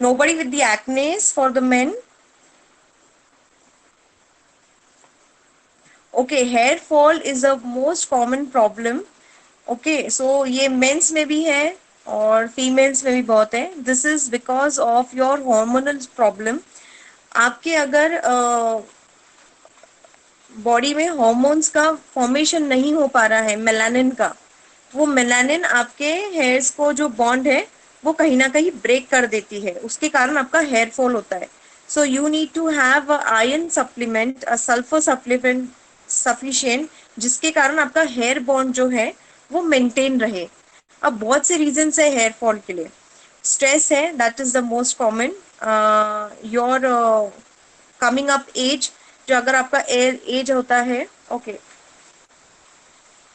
Nobody with the acne for the men. Okay, hair fall is a most common problem. Okay, so ये mains में भी है और females में भी बहुत है। This is because of your hormonal problem. आपके अगर बॉडी में हॉर्मोन्स का फॉर्मेशन नहीं हो पा रहा है, मेलानिन का, वो मेलानिन आपके हेयर्स को जो बॉन्ड है वो कहीं ना कहीं ब्रेक कर देती है, उसके कारण आपका हेयर फॉल होता है। So you need to have iron supplement, sulphur supplement sufficient, जिसके कारण आपका हेयर बॉन्ड जो है वो मेंटेन रहे। अब बहुत से रीजन है हेयर फॉल के लिए। स्ट्रेस है, that is the most common. Your coming up age, जो अगर आपका एज होता है, ओके,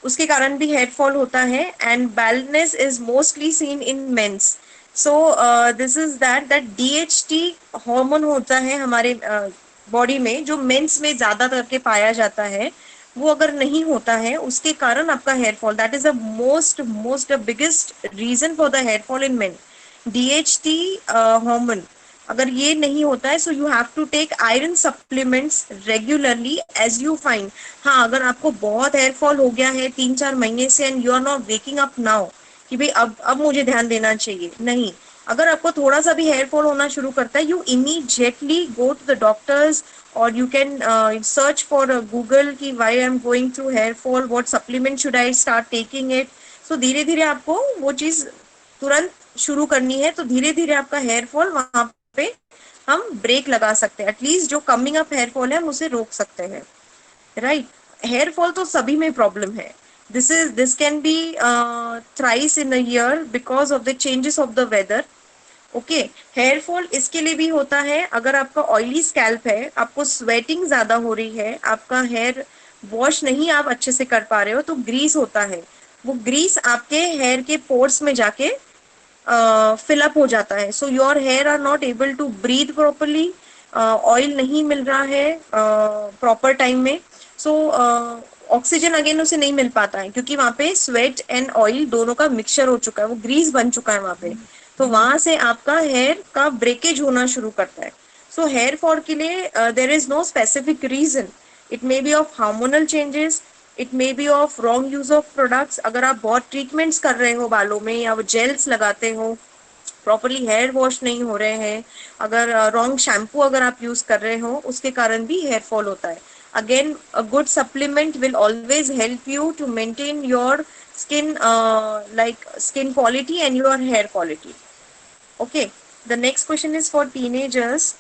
उसके कारण भी हेयर फॉल होता है। And baldness is mostly seen in mens. So this is that DHT hormone होता है हमारे बॉडी में, जो मेंस में ज्यादा करके पाया जाता है, वो अगर नहीं होता है उसके कारण आपका hair fall, that is the most biggest reason for the hair fall in men. DHT hormone अगर ये नहीं होता है, so you have to take iron supplements regularly as you find. हाँ, अगर आपको बहुत हेयर फॉल हो गया है 3-4 महीने से and you are not waking up now कि भाई अब मुझे ध्यान देना चाहिए, नहीं। अगर आपको थोड़ा सा भी हेयर फॉल होना शुरू करता है, you immediately go to the doctors और you can search for Google कि why I am going through hair fall, what supplement should I start taking it. So धीरे धीरे आपको वो चीज तुरंत शुरू करनी है, तो धीरे धीरे आपका हेयर फॉल वहां पे हम ब्रेक लगा सकते हैं, एटलीस्ट जो कमिंग अप हेयर फॉल है हम उसे रोक सकते हैं, राइट। हेयर फॉल तो सभी में प्रॉब्लम है, this can be thrice in a year because of the changes of the weather. Okay, hair fall इसके लिए भी होता है अगर आपका ऑयली स्कैल्प है, आपको स्वेटिंग ज्यादा हो रही है, आपका हेयर वॉश नहीं आप अच्छे से कर पा रहे हो, तो ग्रीस होता है, वो ग्रीस आपके हेयर के पोर्स में जाके फिलअप हो जाता है, so your hair are not able to breathe properly, oil नहीं मिल रहा है प्रॉपर टाइम में, सो ऑक्सीजन अगेन उसे नहीं मिल पाता है, क्योंकि वहां पे स्वेट एंड ऑयल दोनों का मिक्सचर हो चुका है, वो ग्रीस बन चुका है वहां पे, तो वहां से आपका हेयर का ब्रेकेज होना शुरू करता है। सो हेयर फॉल के लिए there is no specific reason, it may be of hormonal changes, it may be of wrong use of products, अगर आप बहुत ट्रीटमेंट्स कर रहे हो बालों में या वो जेल्स लगाते हो, प्रॉपरली हेयर वॉश नहीं हो रहे हैं, अगर रॉन्ग शैम्पू अगर आप यूज कर रहे हो, उसके कारण भी हेयर फॉल होता है। Again a good supplement will always help you to maintain your skin like skin quality and your hair quality. Okay, the next question is for teenagers.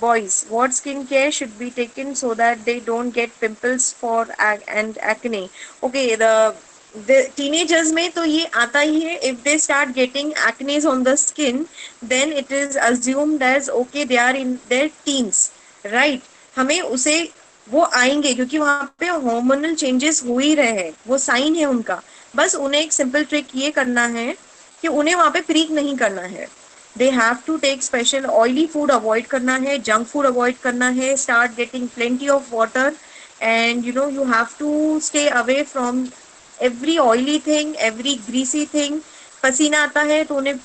Boys, what skincare should be taken so that they don't get pimples for and acne? Okay, the teenagers में तो ये आता ही है, if they start getting acne on the skin, then it is assumed as okay they are in their teens, right? हमें उसे वो आएंगे क्योंकि वहां पे हार्मोनल चेंजेस हो ही रहे हैं, वो साइन है उनका, बस उन्हें एक सिंपल ट्रिक ये करना है कि उन्हें वहां पे प्रीक नहीं करना है, they have to take special oily food avoid करना है, junk food avoid करना है, start getting plenty of water, and you know you have to stay away from every oily thing, every greasy thing, पसीना आता है तो उन्हें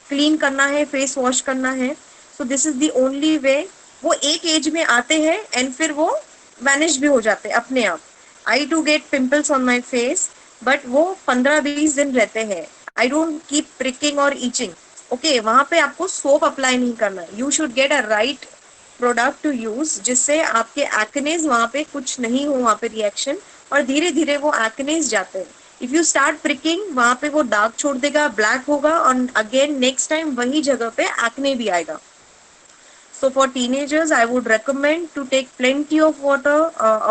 clean करना है, फेस वॉश करना है, सो this is the only way. वो एक एज में आते हैं एंड फिर वो वैनिश भी हो जाते हैं अपने आप। I do get pimples on my face, but वो 15-20 दिन रहते हैं, आई डोंट कीप प्रिकिंग और ईचिंग। ओके, वहां पे आपको सोप अप्लाई नहीं करना है, you should get a right product to use, जिससे आपके एक्नेज वहां पे कुछ नहीं हो, वहां पे रिएक्शन, और धीरे धीरे वो एक्नेज जाते हैं। इफ यू स्टार्ट प्रिकिंग, वहां पे वो दाग छोड़ देगा, ब्लैक होगा, और अगेन नेक्स्ट टाइम वही जगह पे एक्ने भी आएगा। So for teenagers, I would recommend to take plenty of water,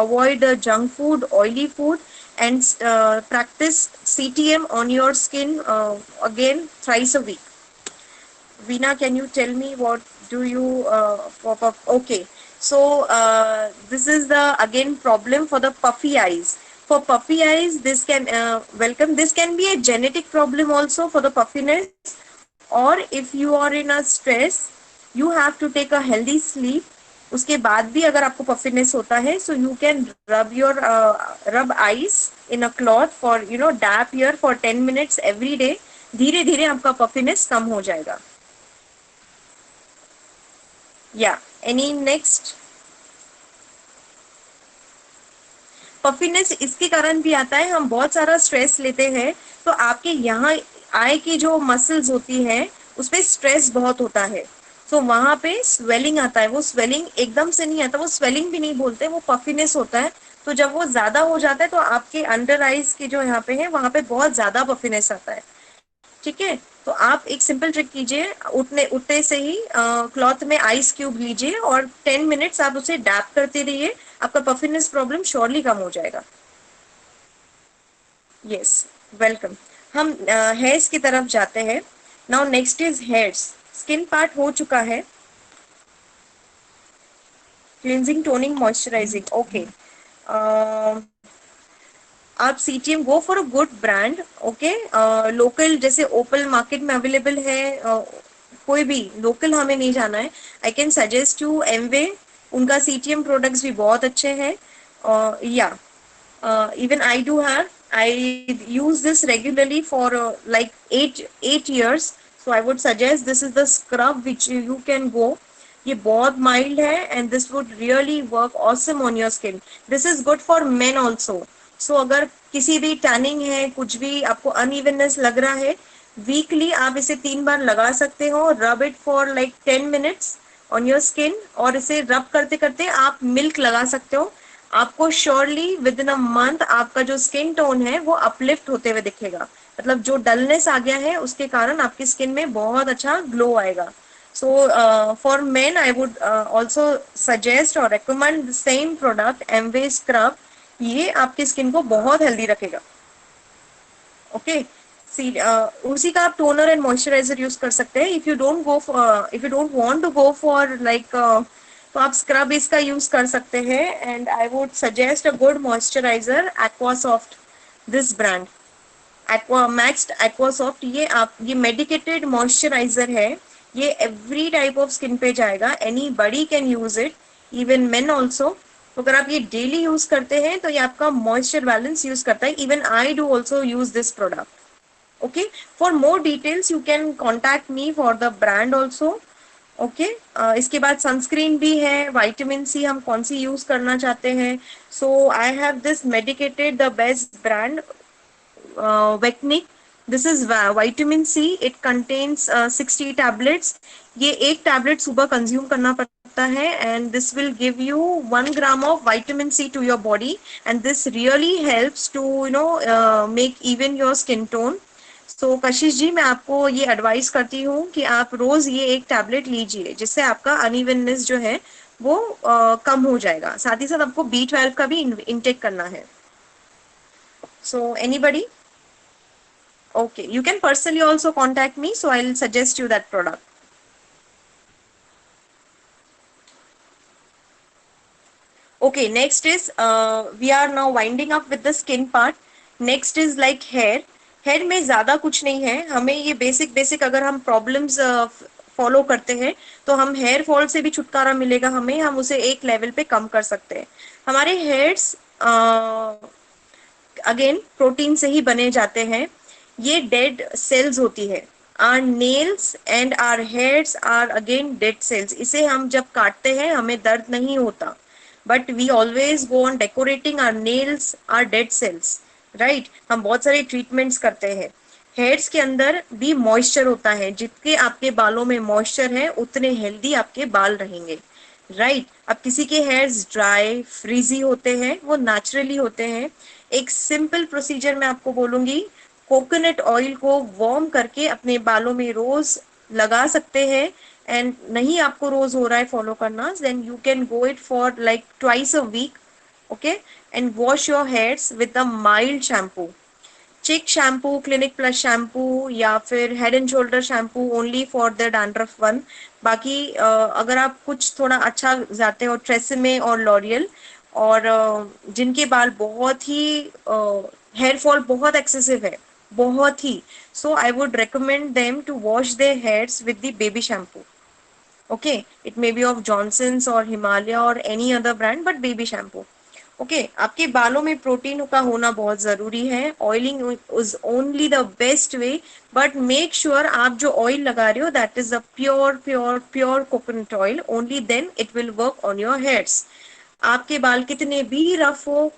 avoid junk food, oily food, and practice CTM on your skin again thrice a week. Veena, can you tell me what do you okay, so this is the again problem for the puffy eyes. For puffy eyes, this can this can be a genetic problem also for the puffiness, or if you are in a stress, you have to take a healthy sleep। उसके बाद भी अगर आपको puffiness होता है, so you can rub eyes in a cloth for dap here for 10 minutes every day। धीरे धीरे आपका पफिनेस कम हो जाएगा। या एनी नेक्स्ट? पफिनेस इसके कारण भी आता है, हम बहुत सारा स्ट्रेस लेते हैं, तो आपके यहाँ आई की जो मसल्स होती है उस पर स्ट्रेस बहुत होता है, तो वहां पे स्वेलिंग आता है। वो स्वेलिंग एकदम से नहीं आता, वो स्वेलिंग भी नहीं बोलते, वो पफिनेस होता है। तो जब वो ज्यादा हो जाता है तो आपके अंडर आईज के जो यहाँ पे है वहां पे बहुत ज्यादा पफिनेस आता है। ठीक है, तो आप एक सिंपल ट्रिक कीजिए, उठते से ही क्लॉथ में आइस क्यूब लीजिए और 10 मिनट्स आप उसे डैप करते रहिए, आपका पफिनेस प्रॉब्लम श्योरली कम हो जाएगा। Yes, welcome. हम हेयर्स की तरफ जाते हैं। Now next is hairs. Skin part हो चुका है, क्लींजिंग, टोनिंग, मॉइस्चराइजिंग। ओके, आप CTM go for a good brand. Okay, local जैसे ओपल मार्केट में अवेलेबल है, कोई भी लोकल हमें नहीं जाना है। I can suggest you Amway, उनका सीटीएम प्रोडक्ट्स भी बहुत अच्छे हैं। या even I do have, I use this regularly for like 8 years, so I would suggest this is the scrub which you can go। ये बहुत mild है and this would really work awesome on your skin। this is good for men also। so अगर किसी भी tanning है, कुछ भी आपको अनइवननेस लग रहा है, वीकली आप इसे 3 बार लगा सकते हो। Rub it for like 10 minutes on your skin, और इसे रब करते करते आप मिल्क लगा सकते हो। आपको surely with in a month आपका जो स्किन टोन है वो अपलिफ्ट होते हुए दिखेगा, मतलब जो डलनेस आ गया है उसके कारण आपकी स्किन में बहुत अच्छा ग्लो आएगा। So for men I would also suggest or recommend the same product, Amway scrub. ये आपकी स्किन को बहुत हेल्दी रखेगा. ओके, उसी का आप टोनर एंड मॉइस्चराइजर यूज कर सकते हैं. If you don't want to go for like, तो आप स्क्रब इसका यूज कर सकते हैं. And I would suggest a good moisturiser, Aquasoft, this brand aqua maxed Aquasoft. ये मेडिकेटेड मॉइस्चराइजर है. ये एवरी टाइप ऑफ स्किन पे जाएगा. Any buddy can use it, even main also. तो अगर आप ये डेली यूज करते हैं तो ये आपका मॉइस्चर बैलेंस यूज करता है. Even I do also use this product. Okay, for more details you can contact me for the brand also. Okay, इसके बाद सनस्क्रीन भी है. विटामिन सी हम कौन सी यूज करना चाहते हैं? So I have this medicated the best brand, Vecnic. This is vitamin C. It contains 60 tablets. ये एक टैबलेट सुबह कंज्यूम करना पड़ता है. And this will give you 1 gram of vitamin C to your body, and this really helps to make even your skin tone. So कशिश जी, मैं आपको ये advice करती हूँ कि आप रोज ये एक टैबलेट लीजिए, जिससे आपका अनइवननेस जो है वो कम हो जाएगा. साथ ही साथ आपको B12 का भी इनटेक करना है. So anybody? Okay, you can personally also contact me, so I'll suggest you that product. Okay, next is we are now winding up with the skin part. Next is like hair. Hair में ज़्यादा कुछ नहीं है. हमें ये basic अगर हम problems follow करते हैं तो हम हेयर फॉल से भी छुटकारा मिलेगा हमें. हम उसे एक लेवल पे कम कर सकते हैं. हमारे हेयर्स अगेन प्रोटीन से ही बने जाते हैं. ये डेड सेल्स होती है. Our nails and our hairs are again dead cells. इसे हम जब काटते हैं हमें दर्द नहीं होता, but we always go on decorating our nails, our dead cells, right. हम बहुत सारे ट्रीटमेंट्स करते हैं. हेयर्स के अंदर भी मॉइस्चर होता है. जितने आपके बालों में मॉइस्चर है उतने हेल्दी आपके बाल रहेंगे, राइट. अब किसी के हेयर्स ड्राई फ्रीजी होते हैं, वो नेचुरली होते हैं. एक सिंपल प्रोसीजर मैं आपको बोलूंगी. कोकोनट ऑयल को वार्म करके अपने बालों में रोज लगा सकते हैं. एंड नहीं आपको रोज हो रहा है फॉलो करना, then you can go it for like twice a week. Okay, and wash your hairs with a mild shampoo. Chik shampoo, Clinic Plus shampoo, या फिर Head and Shoulder shampoo only for the dandruff one. बाकी अगर आप कुछ थोड़ा अच्छा जाते हो, ट्रेसेमे और लॉरियल, और जिनके बाल बहुत ही हेयर फॉल बहुत एक्सेसिव है, बहुत ही, so I would recommend them to wash their hairs with the baby shampoo. Okay, it may be of Johnson's और हिमालय और any other brand, but baby shampoo. Okay, आपके बालों में प्रोटीन का होना बहुत जरूरी है. Oiling is only the best way, but make sure आप जो ऑयल लगा रहे हो that is the pure pure pure coconut oil. Only then it will work on your hairs. आपके बाल कितने भी रफ हो,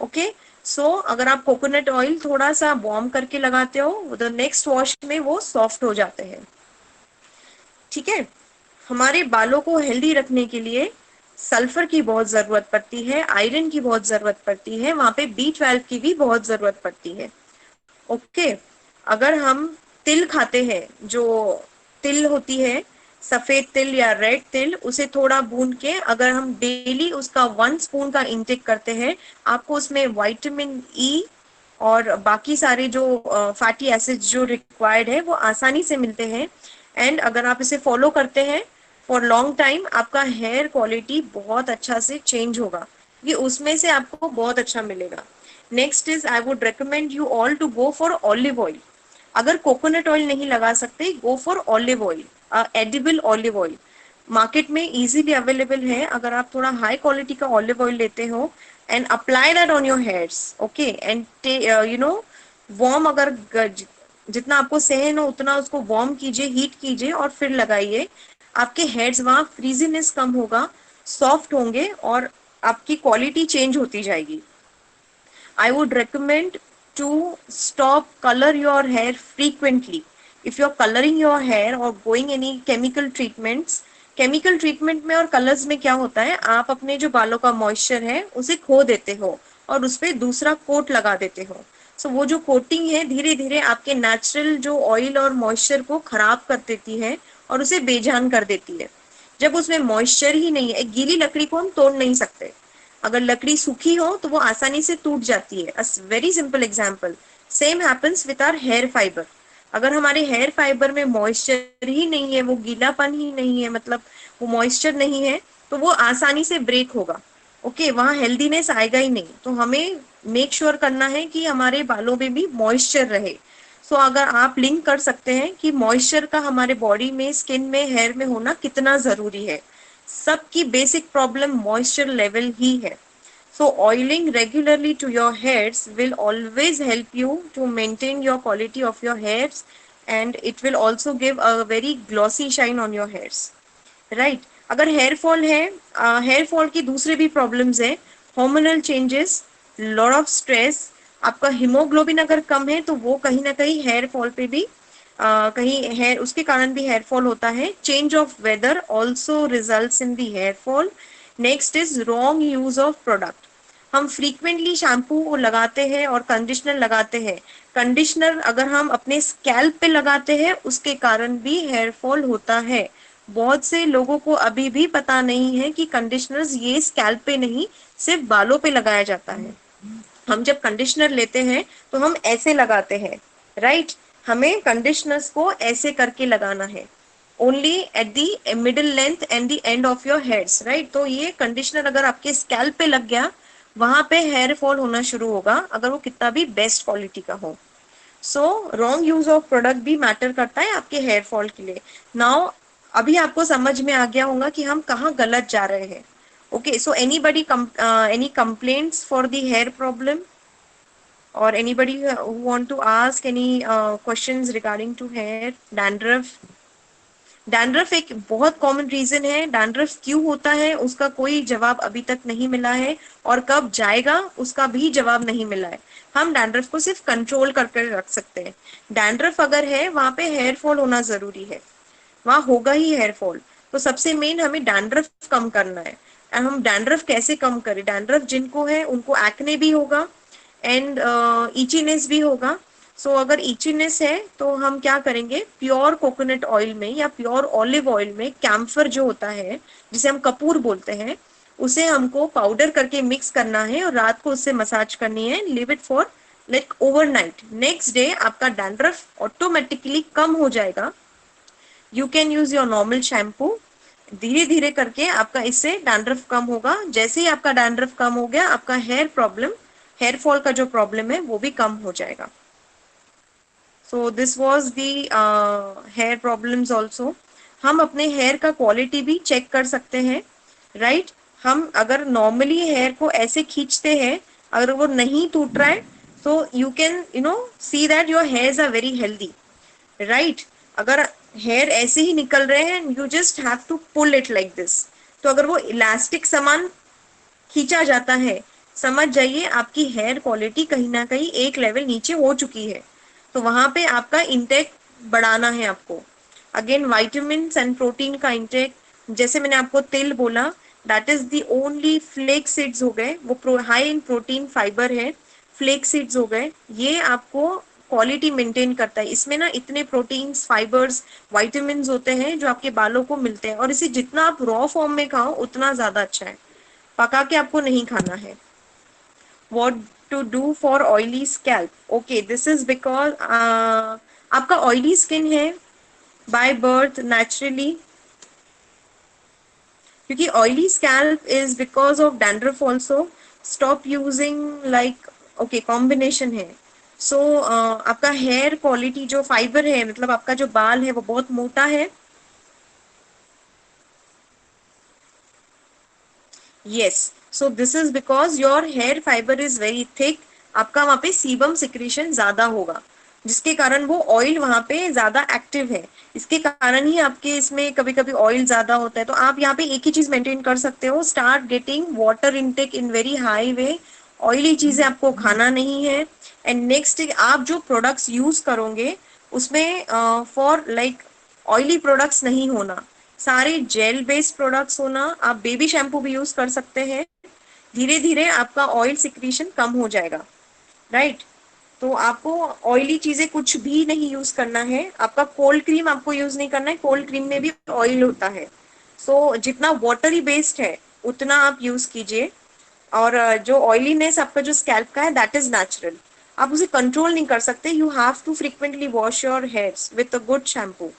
ओके, सो अगर आप कोकोनट ऑयल थोड़ा सा वार्म करके लगाते हो, द नेक्स्ट वॉश में वो सॉफ्ट हो जाते हैं. ठीक है. हमारे बालों को हेल्दी रखने के लिए सल्फर की बहुत जरूरत पड़ती है, आयरन की बहुत जरूरत पड़ती है, वहां पे B12 की भी बहुत जरूरत पड़ती है. ओके, अगर हम तिल खाते हैं, जो तिल होती है, सफेद तिल या रेड तिल, उसे थोड़ा भून के अगर हम डेली उसका 1 स्पून का इंटेक करते हैं, आपको उसमें विटामिन ई और बाकी सारे जो फैटी एसिड्स जो रिक्वायर्ड है वो आसानी से मिलते हैं. एंड अगर आप इसे फॉलो करते हैं फॉर लॉन्ग टाइम, आपका हेयर क्वालिटी बहुत अच्छा से चेंज होगा. ये उसमें से आपको बहुत अच्छा मिलेगा. Next is I would recommend you all to go for olive oil. अगर कोकोनट ऑयल नहीं लगा सकते, go for olive oil, edible olive oil. Market में इजीली अवेलेबल है. अगर आप थोड़ा हाई क्वालिटी का ऑलिव ऑयल लेते हो and apply that on your hairs, okay, and warm, अगर जितना आपको सहन हो उतना उसको वार्म कीजिए, हीट कीजिए और फिर लगाइए. आपके हेयर्स वहां फ्रीजीनेस कम होगा, सॉफ्ट होंगे और आपकी क्वालिटी चेंज होती जाएगी. I would recommend to stop color your hair frequently. If you're coloring your hair or going any chemical treatment में और colors में क्या होता है, आप अपने जो बालों का moisture है उसे खो देते हो और उस पर दूसरा कोट लगा देते हो. सो वो जो कोटिंग है धीरे धीरे आपके नेचुरल जो ऑयल और मॉइस्चर को खराब कर देती है और उसे बेजान कर देती है। जब उसमें मॉइस्चर ही नहीं है, एक गीली लकड़ी को हम तोड़ नहीं सकते, अगर लकड़ी सूखी हो तो वो आसानी से टूट जाती है। Very simple example, same happens with our hair fibre. अगर हमारे हेयर फाइबर में मॉइस्चर ही नहीं है, वो गीलापन ही नहीं है, मतलब वो मॉइस्चर नहीं है, तो वो आसानी से ब्रेक होगा। ओके, वहां हेल्दीनेस आएगा ही नहीं। तो हमें मेक श्योर करना है कि हमारे बालों में भी मॉइस्चर रहे। सो अगर आप लिंक कर सकते हैं कि मॉइस्चर का हमारे बॉडी में, स्किन में, हेयर में होना कितना जरूरी है। सबकी बेसिक प्रॉब्लम मॉइस्चर लेवल ही है। So oiling regularly to your hairs will always help you to maintain your quality of your hairs, and it will also give a very glossy shine on your hairs. Right? अगर hair fall है, hair fall की दूसरे भी problems है, hormonal changes, lot of stress, आपका haemoglobin अगर कम है तो वो कहीं ना कहीं हेयर फॉल पे भी कहीं हेयर, उसके कारण भी हेयर फॉल होता है। Change of weather also results in the hair fall. Next is wrong use of product. हम फ्रीक्वेंटली शैम्पू लगाते हैं और कंडीशनर लगाते हैं। कंडीशनर अगर हम अपने स्कैल्प पे लगाते हैं उसके कारण भी हेयर फॉल होता है। बहुत से लोगों को अभी भी पता नहीं है कि कंडीशनर्स ये स्कैल्प पे नहीं, सिर्फ बालों पे लगाया जाता है। हम जब कंडीशनर लेते हैं तो हम ऐसे लगाते हैं, राइट? हमें कंडीशनर्स को ऐसे करके लगाना है, only at the middle length and the end of your hairs, right? तो ये कंडीशनर अगर आपके स्कैल्प पे लग गया, वहां पे हेयर फॉल होना शुरू होगा, अगर वो कितना भी बेस्ट क्वालिटी का हो। So wrong use of product भी मैटर करता है आपके हेयर फॉल के लिए। नाउ अभी आपको समझ में आ गया होगा कि हम कहाँ गलत जा रहे हैं। Okay, so anybody any complaints for the hair problem, or anybody who want to ask any questions regarding to hair? Dandruff, dandruff एक बहुत कॉमन रीजन है। डैंड्रफ क्यों होता है उसका कोई जवाब अभी तक नहीं मिला है, और कब जाएगा उसका भी जवाब नहीं मिला है। हम डैंड्रफ को सिर्फ कंट्रोल करके रख सकते हैं। डैंड्रफ अगर है वहां पे हेयर फॉल होना जरूरी है, वहां होगा ही हेयर फॉल। तो सबसे मेन हमें डैंड्रफ कम करना है। और हम डैंड्रफ कैसे कम करें? डैंड्रफ जिनको है उनको एक्ने भी होगा एंड इचीनेस भी होगा। सो अगर इचीनेस है तो हम क्या करेंगे, प्योर कोकोनट ऑयल में या प्योर ऑलिव ऑयल में कैम्फर जो होता है, जिसे हम कपूर बोलते हैं, उसे हमको पाउडर करके मिक्स करना है और रात को उससे मसाज करनी है। Live it for like overnight. Next day आपका डैंड्रफ ऑटोमेटिकली कम हो जाएगा। You can use your normal shampoo. धीरे धीरे करके आपका इससे डैंड्रफ कम होगा। जैसे ही आपका डैंड्रफ कम हो गया, आपका हेयर प्रॉब्लम, हेयर फॉल का जो प्रॉब्लम है वो भी कम हो जाएगा। So this was the hair problems also. हम अपने हेयर का क्वालिटी भी चेक कर सकते हैं, राइट? हम अगर नॉर्मली हेयर को ऐसे खींचते हैं, अगर वो नहीं टूट रहा है, so you can see that your hairs are very healthy, right? अगर हेयर ऐसे ही निकल रहे हैं, you just have to pull it like this. तो अगर वो इलास्टिक सामान खींचा जाता है, समझ जाइए आपकी हेयर क्वालिटी कहीं ना कहीं एक लेवल नीचे हो चुकी है। तो वहां पे आपका इंटेक बढ़ाना है आपको। अगेन विटामिन एंड प्रोटीन का इंटेक, जैसे मैंने आपको तिल बोला, that is the only flax seeds हो गए, वो हाई इन प्रोटीन फाइबर है। फ्लेक सीड्स हो गए, ये आपको क्वालिटी मेंटेन करता है। इसमें ना इतने प्रोटीन्स, फाइबर्स, विटामिन होते हैं जो आपके बालों को मिलते हैं, और इसे जितना आप रॉ फॉर्म में खाओ उतना ज्यादा अच्छा है, पका के आपको नहीं खाना है। What to do for oily scalp? Okay, this is because आपका oily skin है by birth naturally, क्योंकि oily scalp is because of dandruff also. Stop using like, okay, combination है। So आपका हेयर क्वालिटी जो फाइबर है, मतलब आपका जो बाल है वो बहुत मोटा है। Yes, so this is because your hair fiber is very thick. आपका वहां पे सीबम सिक्रीशन ज्यादा होगा, जिसके कारण वो ऑयल वहां पे ज्यादा एक्टिव है। इसके कारण ही आपके इसमें कभी कभी ऑयल ज्यादा होता है। तो आप यहाँ पे एक ही चीज मेंटेन कर सकते हो, start getting water intake in very high way. Oily चीजें आपको खाना नहीं है। एंड नेक्स्ट, आप जो प्रोडक्ट्स यूज करोगे उसमें फॉर लाइक ऑयली प्रोडक्ट्स नहीं होना, सारे जेल बेस्ड प्रोडक्ट्स होना। आप बेबी शैम्पू भी यूज कर सकते हैं। धीरे धीरे आपका ऑयल सिक्रीशन कम हो जाएगा, राइट? तो आपको ऑयली चीजें कुछ भी नहीं यूज करना है। आपका कोल्ड क्रीम आपको यूज नहीं करना है, कोल्ड क्रीम में भी ऑयल होता है। सो जितना वाटरी बेस्ड है उतना आप यूज कीजिए। और जो ऑयलीनेस आपका जो स्कैल्प का है दैट इज नेचुरल, आप उसे कंट्रोल नहीं कर सकते। You have to frequently wash your hairs with a good shampoo.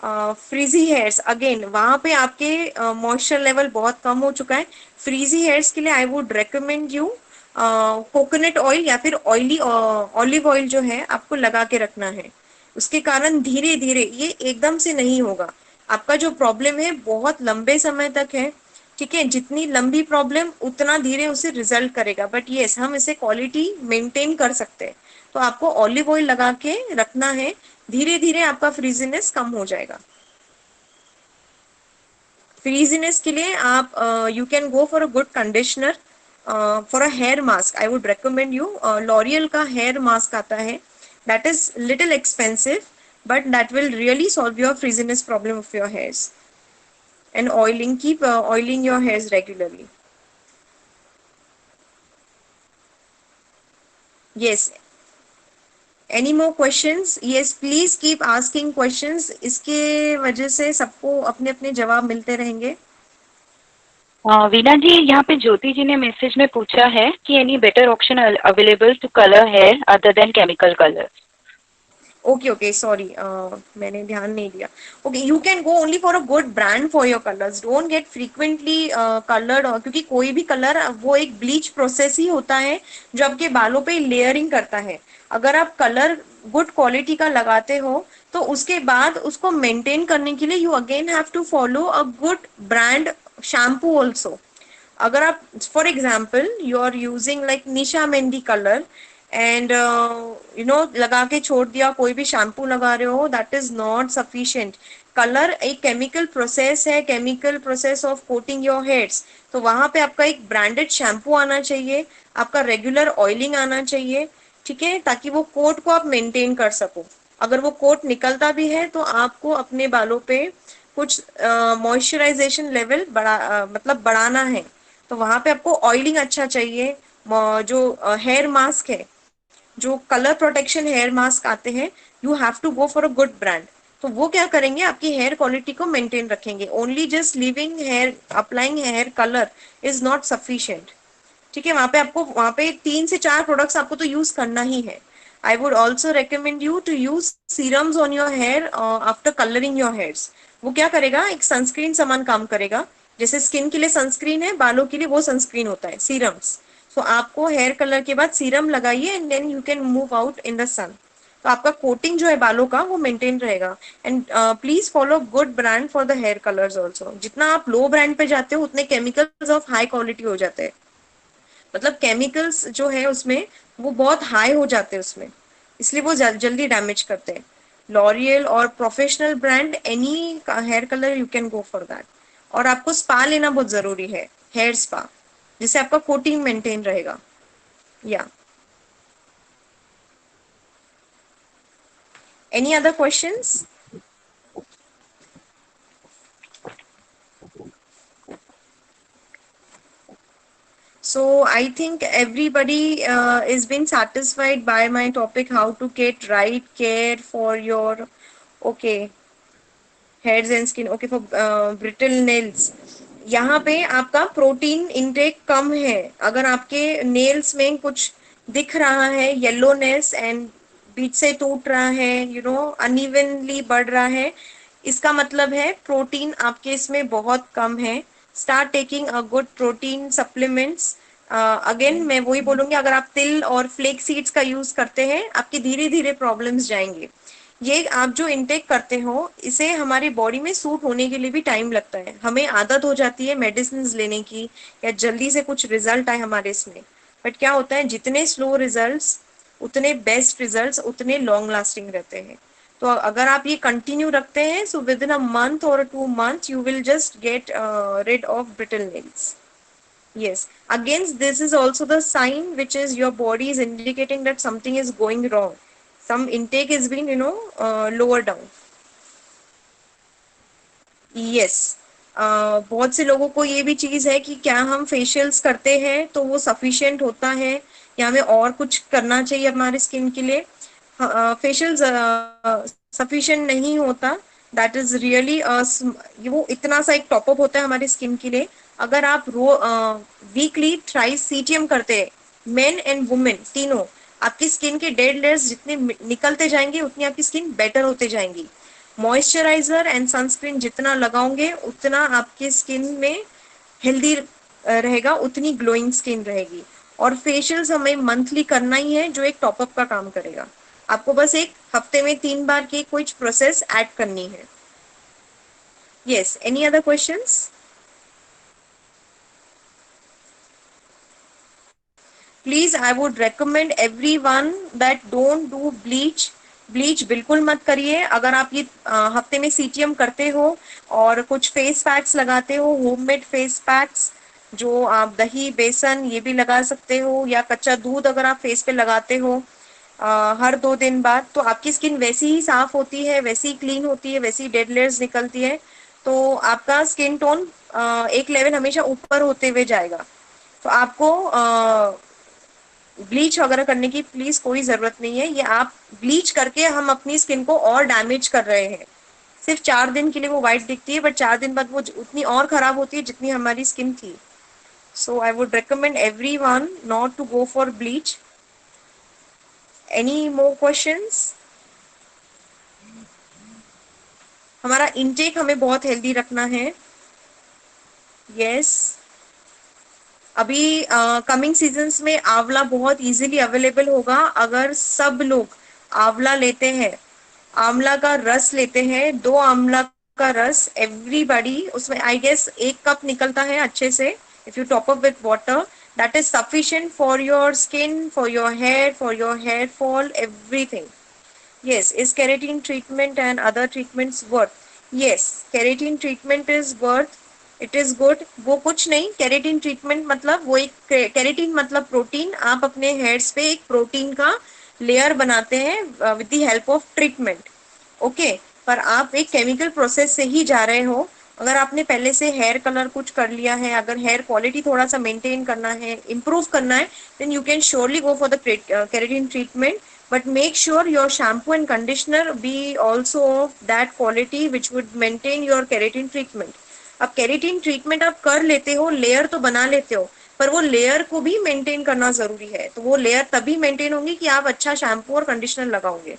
Frizzy hairs, again वहां पे आपके मॉइस्चर लेवल बहुत कम हो चुका है। फ्रीजी हेयर्स के लिए I would recommend you coconut oil या फिर ऑयली ऑलिव ऑयल जो है आपको लगा के रखना है। उसके कारण धीरे धीरे, ये एकदम से नहीं होगा। आपका जो प्रॉब्लम है बहुत लंबे समय तक है, ठीक है, जितनी लंबी प्रॉब्लम उतना धीरे उसे रिजल्ट करेगा, बट यस हम इसे क्वालिटी मेंटेन कर सकते हैं। तो आपको ऑलिव ऑयल लगा के रखना है, धीरे धीरे आपका फ्रीजीनेस कम हो जाएगा। फ्रीजीनेस के लिए आप you can go for a good conditioner. For a hair mask I would recommend you L'Oreal का हेयर मास्क आता है, that is little expensive but that will really solve your frizziness problem of your hairs. And oiling, keep oiling your hairs regularly. yes, any more questions? yes, please keep asking questions, इसके वजह से सबको अपने अपने जवाब मिलते रहेंगे। वीना जी, यहाँ पे ज्योति जी ने मैसेज में पूछा है कि any better option available to colour hair other than chemical colour. Okay okay, sorry, मैंने ध्यान नहीं दिया। Okay, you can go only for a good brand for your colours, don't get frequently coloured, क्योंकि कोई भी कलर वो एक bleach process ही होता है जो आपके बालों पे लेयरिंग करता है। अगर आप कलर गुड क्वालिटी का लगाते हो तो उसके बाद उसको मेंटेन करने के लिए you again have to follow a good brand shampoo also. अगर आप for example you are using like Nisha mehndi colour and you know लगा के छोड़ दिया, कोई भी शैम्पू लगा रहे हो, that is not sufficient. Colour एक केमिकल प्रोसेस है, chemical process of coating your hairs. तो वहां पे आपका एक ब्रांडेड शैम्पू आना चाहिए, आपका रेगुलर ऑयलिंग आना चाहिए, ठीक है, ताकि वो कोट को आप मेंटेन कर सको। अगर वो कोट निकलता भी है तो आपको अपने बालों पे कुछ मॉइस्चराइजेशन लेवल मतलब बढ़ाना है। तो वहां पे आपको ऑयलिंग अच्छा चाहिए। जो हेयर मास्क है, जो कलर प्रोटेक्शन हेयर मास्क आते हैं, you have to go for a good brand. तो वो क्या करेंगे, आपकी हेयर क्वालिटी को मेंटेन रखेंगे। Only just leaving hair applying hair colour is not sufficient, ठीक है। वहां पे 3 से 4 प्रोडक्ट्स आपको तो यूज करना ही है। I would also recommend you to use serums on your hair after colouring your hairs. वो क्या करेगा, एक सनस्क्रीन समान काम करेगा। जैसे स्किन के लिए सनस्क्रीन है, बालों के लिए वो सनस्क्रीन होता है, सीरम्स। सो आपको हेयर कलर के बाद सीरम लगाइए and then you can move out in the sun. तो आपका कोटिंग जो है बालों का वो मेंटेन रहेगा। And please follow good brand for the hair colours also. जितना आप लो ब्रांड पे जाते हो उतने केमिकल्स ऑफ हाई क्वालिटी हो जाते हैं, मतलब केमिकल्स जो है उसमें वो बहुत हाई हो जाते हैं उसमें, इसलिए वो जल्दी डैमेज करते हैं। लॉरियल और professional brand any hair colour you can go for that. और आपको स्पा लेना बहुत जरूरी है, हेयर स्पा, जिससे आपका कोटिंग मेंटेन रहेगा। या any other questions? So I think everybody is been satisfied by my topic, how to get right care for your, okay, hairs and skin, okay, for brittle nails। यहाँ पे आपका protein intake कम है। अगर आपके nails में कुछ दिख रहा है, येलोनेस एंड बीच से टूट रहा है, यू नो अनइवनली बढ़ रहा है, इसका मतलब है प्रोटीन आपके इसमें बहुत कम है। Start taking a good protein supplements. Again मैं वही बोलूंगी, अगर आप तिल और फ्लेक सीड्स का यूज करते हैं आपकी धीरे धीरे प्रॉब्लम्स जाएंगे। ये आप जो इनटेक करते हो इसे हमारी बॉडी में सूट होने के लिए भी टाइम लगता है। हमें आदत हो जाती है मेडिसिन लेने की या जल्दी से कुछ रिजल्ट आए हमारे इसमें, बट क्या होता है, जितने स्लो रिजल्ट्स उतने बेस्ट रिजल्ट्स, उतने लॉन्ग लास्टिंग रहते हैं। तो अगर आप ये कंटिन्यू रखते हैं, so with in a month और 2 months you will just get rid of brittle nails. Yes, against this is also the sign which is your body is indicating that something is going wrong. Some intake is being, lower down. Yes, बहुत से लोगों को ये भी चीज है कि क्या हम फेशियल्स करते हैं तो वो सफिशिएंट होता है या हमें और कुछ करना चाहिए हमारे स्किन के लिए? फेशियल सफिशिएंट नहीं होता, दैट इज रियली वो इतना सा एक टॉपअप होता है हमारी स्किन के लिए। अगर आप वीकली थ्राइस सीटीएम करते हैं, मेन एंड वुमेन तीनों, आपकी स्किन के डेड लेयर्स जितने निकलते जाएंगे उतनी आपकी स्किन बेटर होते जाएंगी। मॉइस्चराइजर एंड सनस्क्रीन जितना लगाओगे उतना आपकी स्किन में हेल्दी रहेगा, उतनी ग्लोइंग स्किन रहेगी। और फेशियल्स हमें मंथली करना ही है, जो एक टॉपअप का काम करेगा। आपको बस एक हफ्ते में 3 बार की कुछ प्रोसेस ऐड करनी है। Yes, any other questions? Please I would recommend everyone that don't do bleach. Bleach बिल्कुल मत करिए। अगर आप ये हफ्ते में सीटीएम करते हो और कुछ फेस पैक्स लगाते हो, होममेड फेस पैक्स, जो आप दही बेसन ये भी लगा सकते हो, या कच्चा दूध अगर आप फेस पे लगाते हो हर 2 दिन बाद, तो आपकी स्किन वैसी ही साफ होती है, वैसी ही क्लीन होती है, वैसी डेड लेयर्स निकलती है। तो आपका स्किन टोन एक लेवल हमेशा ऊपर होते हुए जाएगा। तो आपको ब्लीच वगैरह करने की प्लीज कोई जरूरत नहीं है। ये आप ब्लीच करके हम अपनी स्किन को और डैमेज कर रहे हैं। सिर्फ 4 दिन के लिए वो वाइट दिखती है, बट 4 दिन बाद वो उतनी और खराब होती है जितनी हमारी स्किन थी। So I would recommend everyone not to go for bleach. Any more questions? हमारा इनटेक हमें बहुत हेल्दी रखना है। यस, अभी कमिंग सीजन्स में आंवला बहुत इजीली अवेलेबल होगा। अगर सब लोग आंवला लेते हैं, आंवला का रस लेते हैं, 2 आंवला का रस एवरीबॉडी, उसमें आई गेस 1 कप निकलता है अच्छे से। If you top up with water, that is sufficient for your skin, for your hair fall, everything. Yes, is keratin treatment and other treatments worth? Yes, keratin treatment is worth. It is good. वो कुछ नहीं, keratin treatment मतलब वो एक keratin मतलब protein, आप अपने hairs पे एक प्रोटीन का लेयर बनाते हैं with the help of treatment. Okay, पर आप एक केमिकल प्रोसेस से ही जा रहे हो। अगर आपने पहले से हेयर कलर कुछ कर लिया है, अगर हेयर क्वालिटी थोड़ा सा मेंटेन करना है, इंप्रूव करना है, then you can surely go for the keratin treatment. But make sure your shampoo and conditioner be also of that quality which would maintain your keratin treatment. अब keratin treatment आप कर लेते हो, layer तो बना लेते हो, पर वो लेयर को भी मेंटेन करना जरूरी है। तो वो लेयर तभी मेंटेन होंगी कि आप अच्छा शैम्पू और कंडीशनर लगाओगे।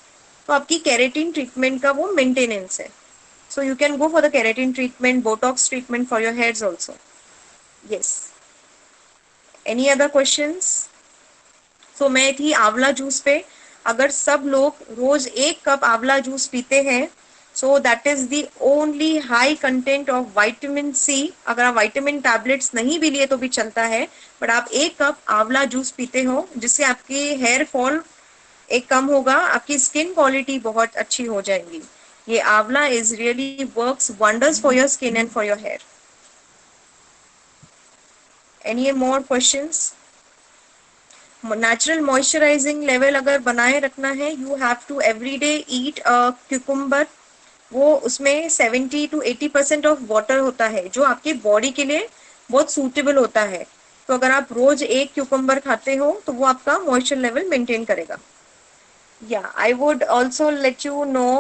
तो आपकी केराटिन ट्रीटमेंट का वो मेंटेनेंस है। So you can go for the keratin treatment, Botox treatment for your hairs also. Yes, any other questions? So मैं थी आंवला जूस पे। अगर सब लोग रोज 1 कप आंवला जूस पीते हैं, so that is the only high content of vitamin C. अगर आप विटामिन टैबलेट्स नहीं भी लिए तो भी चलता है, बट आप 1 कप आंवला जूस पीते हो, जिससे आपकी हेयर फॉल एक कम होगा, आपकी स्किन क्वालिटी बहुत अच्छी हो जाएगी। ये amla is really works wonders for your skin and for your hair. Any more questions? Natural moisturising level अगर बनाए रखना है, you have to everyday eat a cucumber. वो उसमें 70 to 80% ऑफ वाटर होता है, जो आपके बॉडी के लिए बहुत सूटेबल होता है। तो अगर आप रोज 1 क्यूकुम्बर खाते हो तो वो आपका मॉइस्चर लेवल मेंटेन करेगा। Yeah, I would also let you know,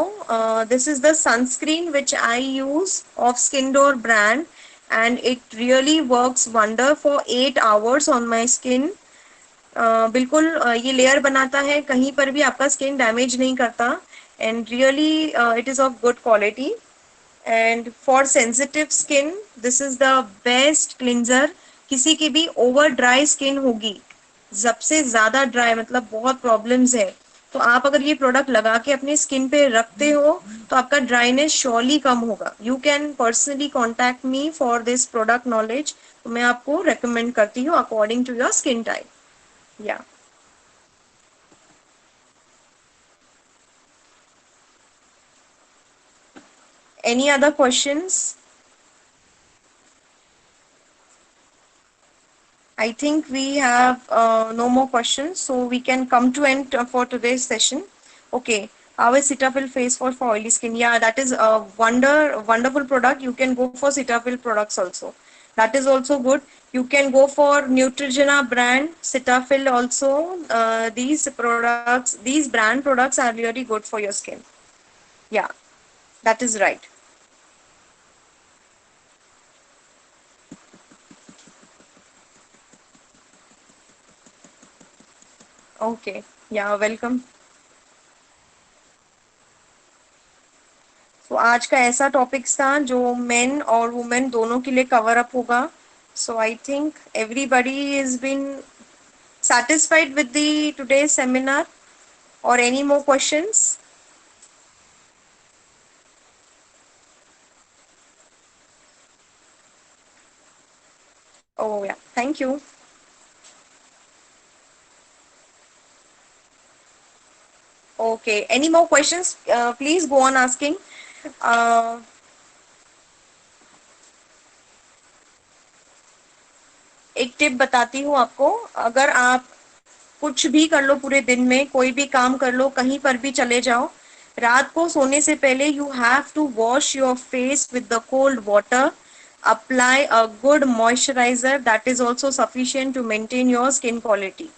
this is the sunscreen which I use of Skindor brand, and it really works wonder for 8 hours on my skin. बिल्कुल ये layer बनाता है, कहीं पर भी आपका skin damage नहीं करता, and really it is of good quality. And for sensitive skin this is the best cleanser. किसी की भी ओवर ड्राई स्किन होगी, सबसे ज्यादा ड्राई मतलब बहुत प्रॉब्लम्स है, तो आप अगर ये प्रोडक्ट लगा के अपने स्किन पे रखते हो तो आपका ड्राइनेस श्योरली कम होगा। You can personally contact me for this product knowledge. तो मैं आपको रेकमेंड करती हूँ according to your skin type. या any other questions? I think we have no more questions, so we can come to end for today's session. Okay, how is Cetaphil face wash for oily skin? Yeah, that is a wonderful product. You can go for Cetaphil products also. that is also good. You can go for Neutrogena brand, Cetaphil also. These products, these brand products are really good for your skin. Yeah, that is right. Okay, yeah, welcome. तो आज का ऐसा topics था जो main और women दोनों के लिए कवर अप होगा. So I think everybody is been satisfied with the today's seminar, or any more questions? Oh yeah, thank you. Okay, any more questions? Please go on asking. uh, एक tip बताती हूँ आपको. अगर आप कुछ भी कर लो पूरे दिन में, कोई भी काम कर लो, कहीं पर भी चले जाओ, रात को सोने से पहले you have to wash your face with the cold water. Apply a good moisturiser, that is also sufficient to maintain your skin quality.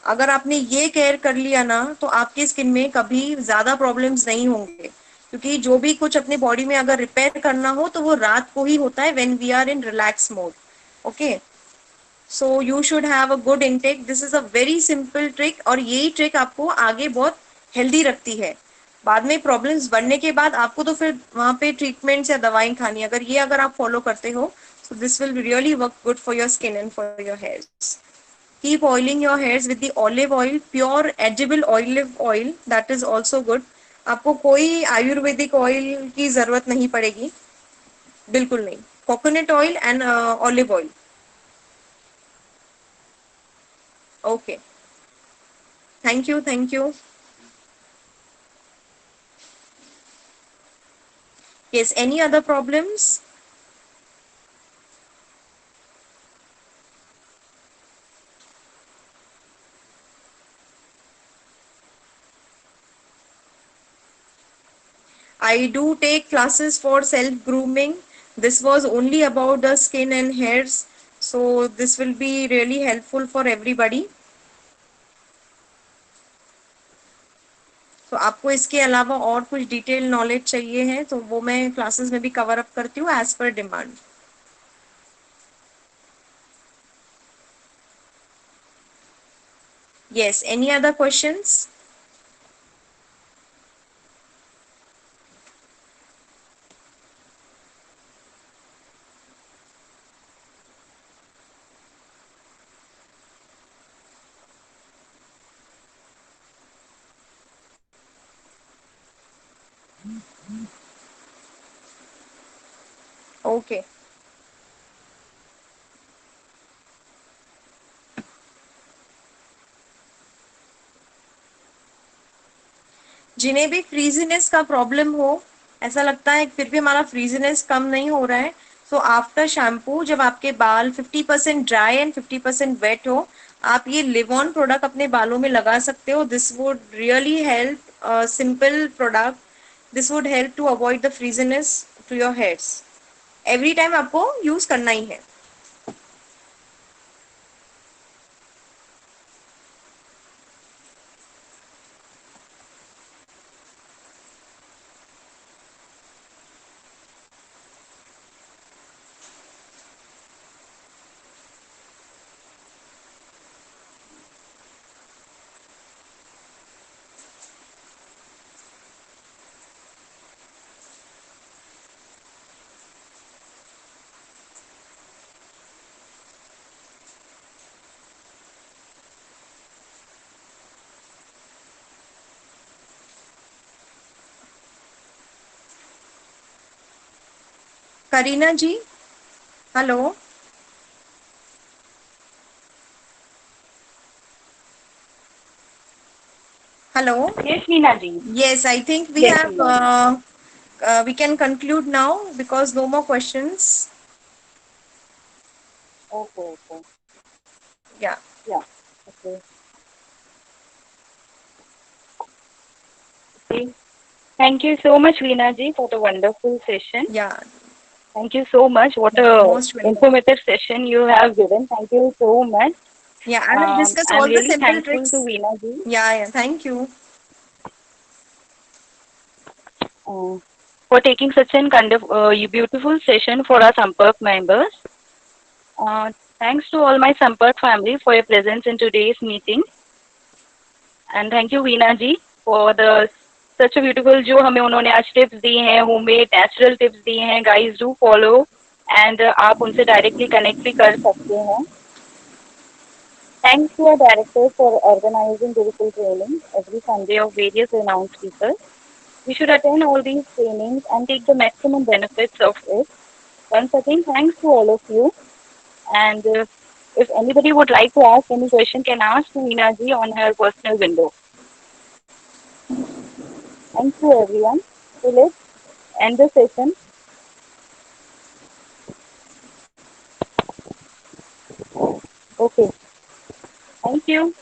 अगर आपने ये केयर कर लिया ना, तो आपकी स्किन में कभी ज्यादा प्रॉब्लम्स नहीं होंगे. क्योंकि जो भी कुछ अपने बॉडी में अगर रिपेयर करना हो तो वो रात को ही होता है, when we are in relax mode. Okay, so you should have a good intake. This is a very simple trick, और यही ट्रिक आपको आगे बहुत हेल्दी रखती है. बाद में प्रॉब्लम्स बढ़ने के बाद आपको तो फिर वहां पे ट्रीटमेंट्स या दवाई खानी. अगर आप फॉलो करते हो, so this will really work good for your skin and for your hairs. Keep oiling your hairs with the olive oil, pure edible olive oil. That is also good. आपको कोई Ayurvedic oil की जरूरत नहीं पड़ेगी, बिल्कुल नहीं. Coconut oil and olive oil. Okay, thank you, thank you. Yes, any other problems? I do take classes for self grooming. This was only about the skin and hairs, so this will be really helpful for everybody. तो आपको इसके अलावा और कुछ detail knowledge चाहिए है तो वो मैं क्लासेस में भी कवर अप करती हूँ as per demand. Yes, any other questions? Okay. जिन्हें भी फ्रीजीनेस का प्रॉब्लम हो, ऐसा लगता है फिर भी हमारा फ्रीजीनेस कम नहीं हो रहा है, सो आफ्टर शैम्पू जब आपके बाल 50% ड्राई एंड 50% वेट हो, आप ये लिव ऑन प्रोडक्ट अपने बालों में लगा सकते हो. This would really help. Simple product. This would help to avoid the frizziness to your hairs. Every time आपको यूज करना ही है. Kareena ji, hello. Hello. Yes, Veena ji. Yes, I think we Yes, have Veena ji. we can conclude now because no more questions. Okay, okay. Yeah, Yeah. Okay. Okay. Thank you so much, Veena ji, for the wonderful session. yeah. Thank you so much. What Yeah, a most welcome. informative session you have given. Thank you so much. Yeah, I have discussed I'm all the really simple thankful to tricks. Veena ji Yeah, thank you. for taking such an kind of beautiful session for our Sampark members. Thanks to all my Sampark family for your presence in today's meeting. And thank you Veena ji for the such a beautiful जो हमें उन्होंने आज tips दी हैं, homemade natural tips दी हैं. Guys do follow and आप उनसे directly connect भी कर सकते हैं. Thanks to our directors for organizing Gurukul training every Sunday of various renowned speakers. We should attend all these trainings and take the maximum benefits of it. Once again, thanks to all of you. And if anybody would like to ask any question, can ask to Veena ji on her personal window. Thank you, everyone. So let's end the session. Okay. Thank you.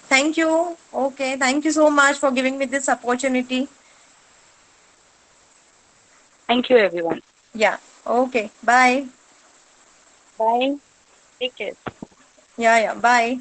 Thank you. Okay, thank you so much for giving me this opportunity. Thank you, everyone. Yeah, okay, bye. Bye. Take care. Yeah, bye.